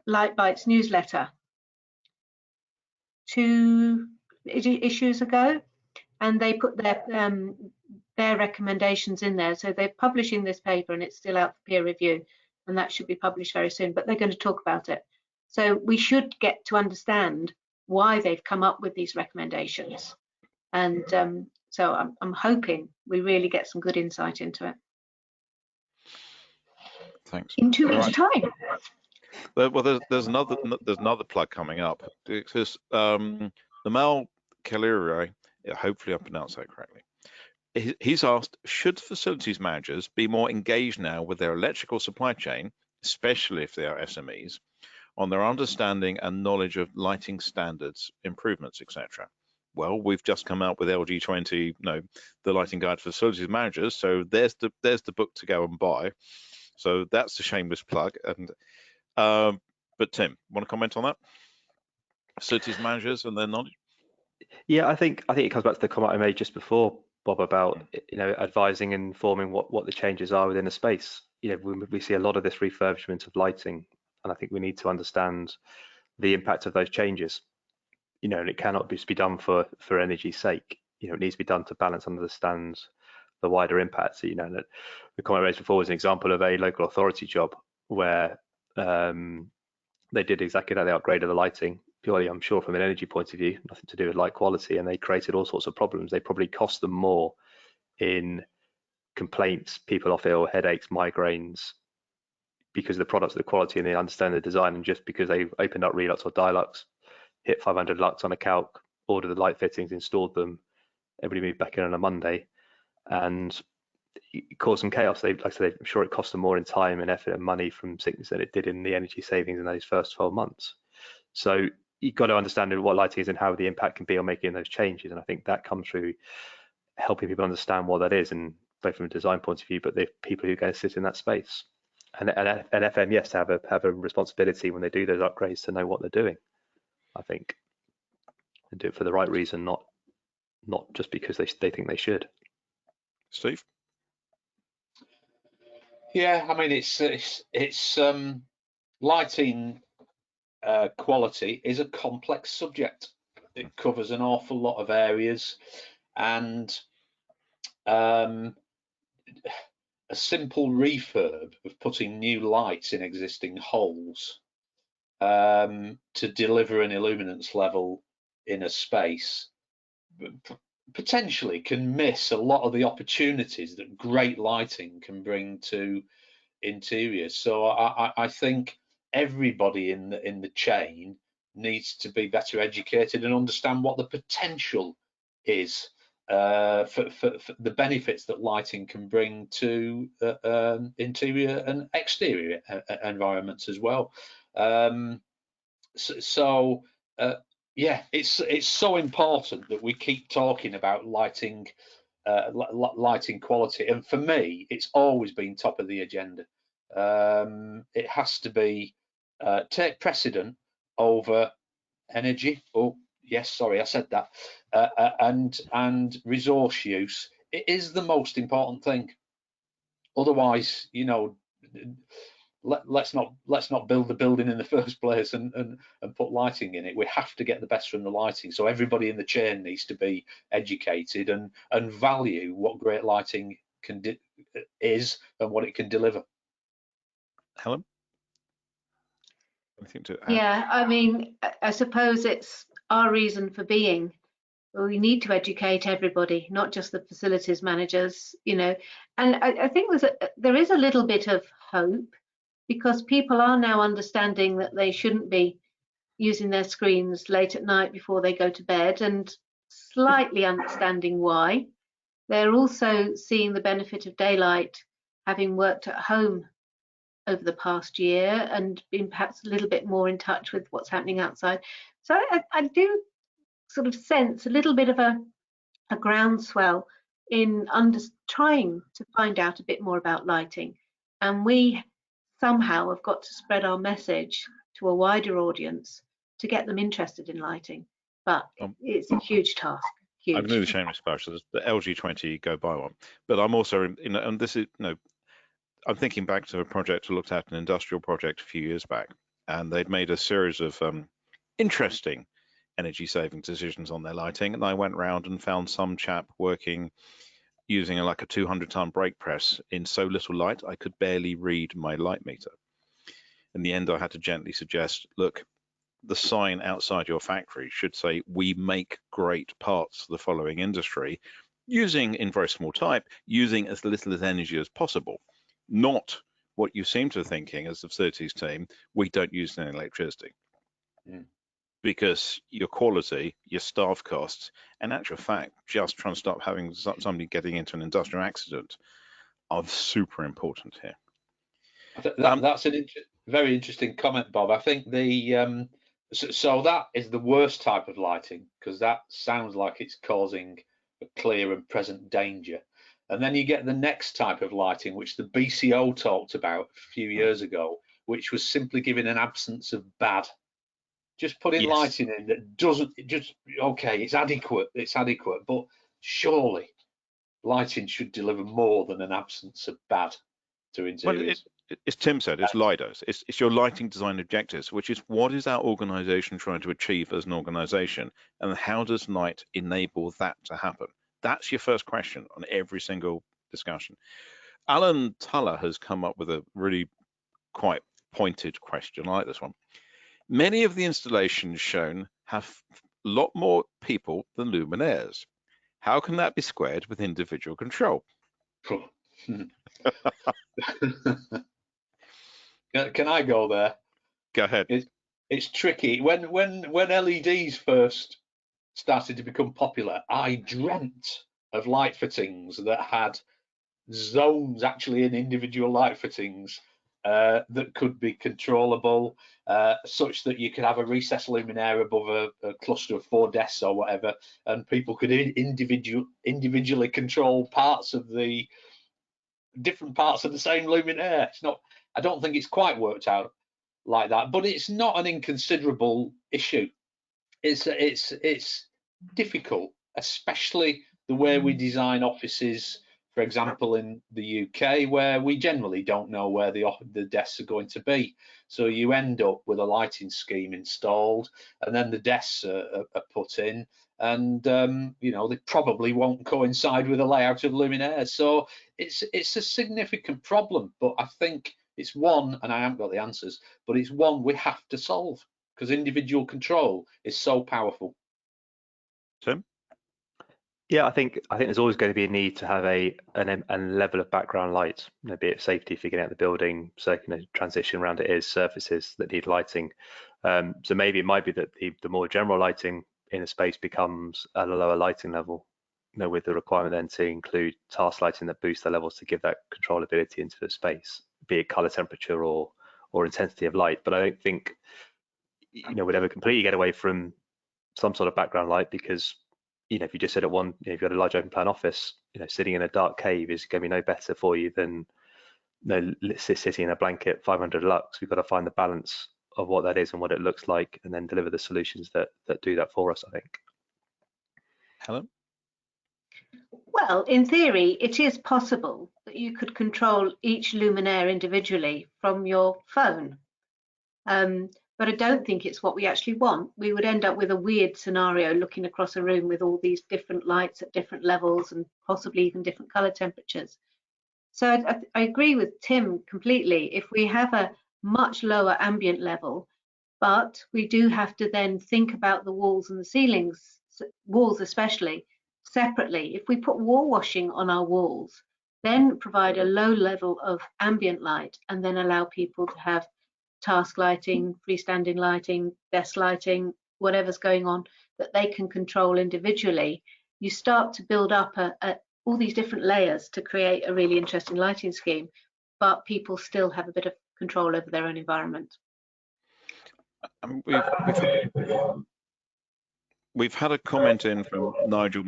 LightBytes newsletter 2 issues ago, and they put their recommendations in there. So they're publishing this paper and it's still out for peer review, and that should be published very soon, but they're going to talk about it. So we should get to understand why they've come up with these recommendations. And so I'm hoping we really get some good insight into it.
Thanks.
In 2 weeks' time.
Well, there's another plug coming up, because the Mal Calire, hopefully I pronounced that correctly. He's asked, should facilities managers be more engaged now with their electrical supply chain, especially if they are SMEs, on their understanding and knowledge of lighting standards, improvements, etc.? Well, we've just come out with LG20, the lighting guide for facilities managers. So there's the book to go and buy. So that's a shameless plug. And but Tim, want to comment on that? Facilities managers and their knowledge?
Yeah, I think it comes back to the comment I made just before, Bob, about advising and informing what the changes are within the space. We see a lot of this refurbishment of lighting, and I think we need to understand the impact of those changes. And it cannot just be done for energy's sake. It needs to be done to balance and understand the wider impacts. The comment I raised before was an example of a local authority job where they did exactly that. They upgraded the lighting purely, I'm sure, from an energy point of view, nothing to do with light quality, and they created all sorts of problems. They probably cost them more in complaints, people off ill, headaches, migraines, because of the products, the quality, and they understand the design, and just because they opened up Relux or Dilux, hit 500 lux on a calc, ordered the light fittings, installed them, everybody moved back in on a Monday, and it caused some chaos. Like I said, I'm sure it cost them more in time and effort and money from sickness than it did in the energy savings in those first 12 months. So you've got to understand what lighting is and how the impact can be on making those changes. And I think that comes through helping people understand what that is, and both from a design point of view, but the people who are going to sit in that space. And FM, yes, have a responsibility when they do those upgrades to know what they're doing, I think, and do it for the right reason, not just because they think they should.
Steve?
Yeah, I mean, it's lighting quality is a complex subject. It covers an awful lot of areas, and a simple refurb of putting new lights in existing holes to deliver an illuminance level in a space potentially can miss a lot of the opportunities that great lighting can bring to interiors. So I think everybody in the chain needs to be better educated and understand what the potential is for the benefits that lighting can bring to interior and exterior environments as well. Yeah, it's so important that we keep talking about lighting quality, and for me it's always been top of the agenda. It has to be take precedent over energy. Oh yes, sorry, I said that. And resource use. It is the most important thing. Otherwise, let's not build the building in the first place and put lighting in it. We have to get the best from the lighting. So everybody in the chain needs to be educated and value what great lighting is and what it can deliver.
Helen? Anything to add?
Yeah, I mean, I suppose it's our reason for being. We need to educate everybody, not just the facilities managers, and I think there is a little bit of hope, because people are now understanding that they shouldn't be using their screens late at night before they go to bed, and slightly understanding why. They're also seeing the benefit of daylight, having worked at home over the past year and been perhaps a little bit more in touch with what's happening outside. So I do sort of sense a little bit of a groundswell in trying to find out a bit more about lighting, and we somehow have got to spread our message to a wider audience to get them interested in lighting, but it's a huge task. Huge.
I'm new to shameless plug, so the LG20 go buy one, but I'm also and this is I'm thinking back to a project I looked at, an industrial project a few years back, and they'd made a series of interesting energy saving decisions on their lighting, and I went round and found some chap working using like a 200-ton brake press in so little light I could barely read my light meter. In the end, I had to gently suggest, look, the sign outside your factory should say, we make great parts for the following industry, using, in very small type, using as little as energy as possible, not what you seem to be thinking as the facilities team, we don't use any electricity. because your quality, your staff costs, and in actual fact, just trying to stop having somebody getting into an industrial accident are super important here.
That's a very interesting comment, Bob. I think the so that is the worst type of lighting, because that sounds like it's causing a clear and present danger. And then you get the next type of lighting, which the BCO talked about a few years ago, which was simply giving an absence of bad. Just putting lighting in that doesn't, just, okay, it's adequate, but surely lighting should deliver more than an absence of bad to interiors.
Well, as Tim said, it's LIDARs. It's your lighting design objectives, which is what is our organization trying to achieve as an organization, and how does light enable that to happen? That's your first question on every single discussion. Alan Tuller has come up with a really quite pointed question. I like this one. Many of the installations shown have a lot more people than luminaires. How can that be squared with individual control?
Can I go there?
Go ahead.
It's tricky. When LEDs first started to become popular, I dreamt of light fittings that had zones actually in individual light fittings that could be controllable, such that you could have a recessed luminaire above a cluster of 4 desks or whatever, and people could individually control different parts of the same luminaire. It's not, I don't think it's quite worked out like that, but it's not an inconsiderable issue. It's difficult, especially the way we design offices, for example, in the UK, where we generally don't know where the desks are going to be. So you end up with a lighting scheme installed, and then the desks are put in, and you know, they probably won't coincide with the layout of luminaires. So it's a significant problem, but I think it's one, and I haven't got the answers, but it's one we have to solve, because individual control is so powerful.
Tim?
Yeah, I think there's always going to be a need to have a level of background light, you know, be it safety if you're getting out the building, so you know, transition around it is surfaces that need lighting. So maybe it might be that the more general lighting in a space becomes at a lower lighting level, you know, with the requirement then to include task lighting that boosts the levels to give that controllability into the space, be it color, temperature, or intensity of light. But I don't think, you know, we'd ever completely get away from some sort of background light, because, you know, if you just sit at one, you know, if you've got a large open plan office, you know, sitting in a dark cave is going to be no better for you than, you know, sitting in a blanket 500 lux. We've got to find the balance of what that is and what it looks like, and then deliver the solutions that do that for us, I think.
Helen?
Well, in theory, it is possible that you could control each luminaire individually from your phone. But I don't think it's what we actually want. We would end up with a weird scenario looking across a room with all these different lights at different levels and possibly even different color temperatures. So I agree with Tim completely. If we have a much lower ambient level, but we do have to then think about the walls and the ceilings, walls especially, separately. If we put wall washing on our walls, then provide a low level of ambient light and then allow people to have task lighting, freestanding lighting, desk lighting, whatever's going on that they can control individually, you start to build up all these different layers to create a really interesting lighting scheme, but people still have a bit of control over their own environment.
We've had a comment in from Nigel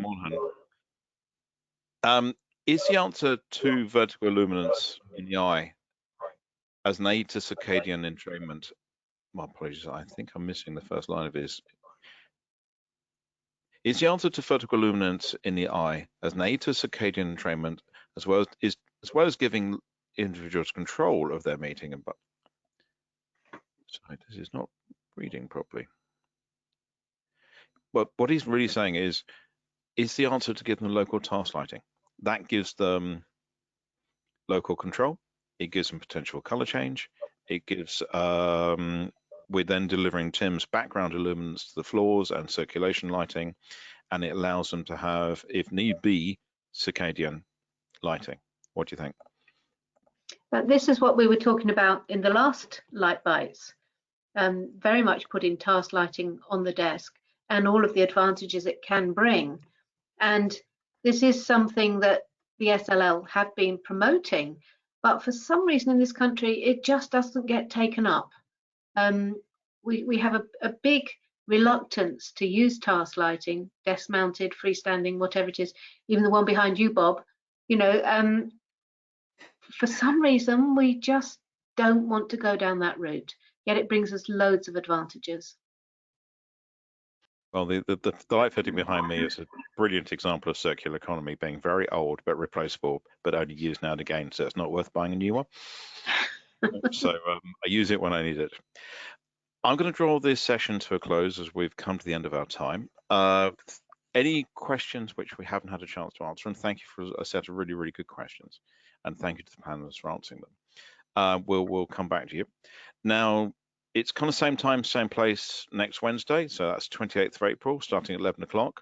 Monaghan. Is the answer to vertical illuminance in the eye as an aid to circadian entrainment? My apologies, I think I'm missing the first line of this. Is the answer to vertical illuminance in the eye as an aid to circadian entrainment, as well as giving individuals control of their meeting and sorry, this is not reading properly. Well, what he's really saying is the answer to give them local task lighting. That gives them local control. It gives them potential color change. It gives, we're then delivering Tim's background illuminance to the floors and circulation lighting, and it allows them to have, if need be, circadian lighting. What do you think?
But this is what we were talking about in the last LightBytes. very much putting task lighting on the desk and all of the advantages it can bring. And this is something that the SLL have been promoting, but for some reason in this country, it just doesn't get taken up. We have a big reluctance to use task lighting, desk mounted, freestanding, whatever it is, even the one behind you, Bob, you know, for some reason, we just don't want to go down that route, yet it brings us loads of advantages.
Well, the light fitting behind me is a brilliant example of circular economy being very old but replaceable, but only used now and again, so it's not worth buying a new one. So I use it when I need it. I'm going to draw this session to a close as we've come to the end of our time. Any questions which we haven't had a chance to answer, and thank you for a set of really, really good questions, and thank you to the panelists for answering them. We'll come back to you. Now, it's kind of same time, same place next Wednesday, so that's 28th of April, starting at 11 o'clock.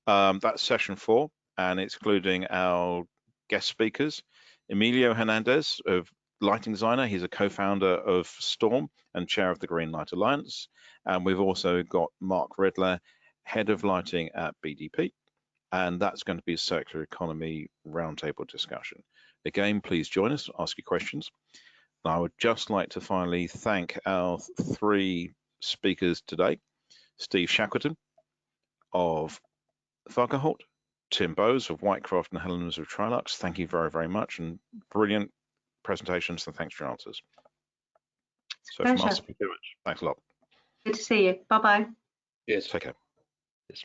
That's session 4, and it's including our guest speakers, Emilio Hernandez, of lighting designer. He's a co-founder of Storm and chair of the Green Light Alliance. And we've also got Mark Riddler, head of lighting at BDP. And that's going to be a circular economy roundtable discussion. Again, please join us, ask your questions. And I would just like to finally thank our 3 speakers today, Steve Shackleton of Fagerholt, Tim Bowes of Whitecroft, and Helen's of Trilux. Thank you very, very much, and brilliant presentations, and thanks for your answers. So from us, thanks a lot.
Good to see you. Bye-bye.
Yes.
Take care.
Yes.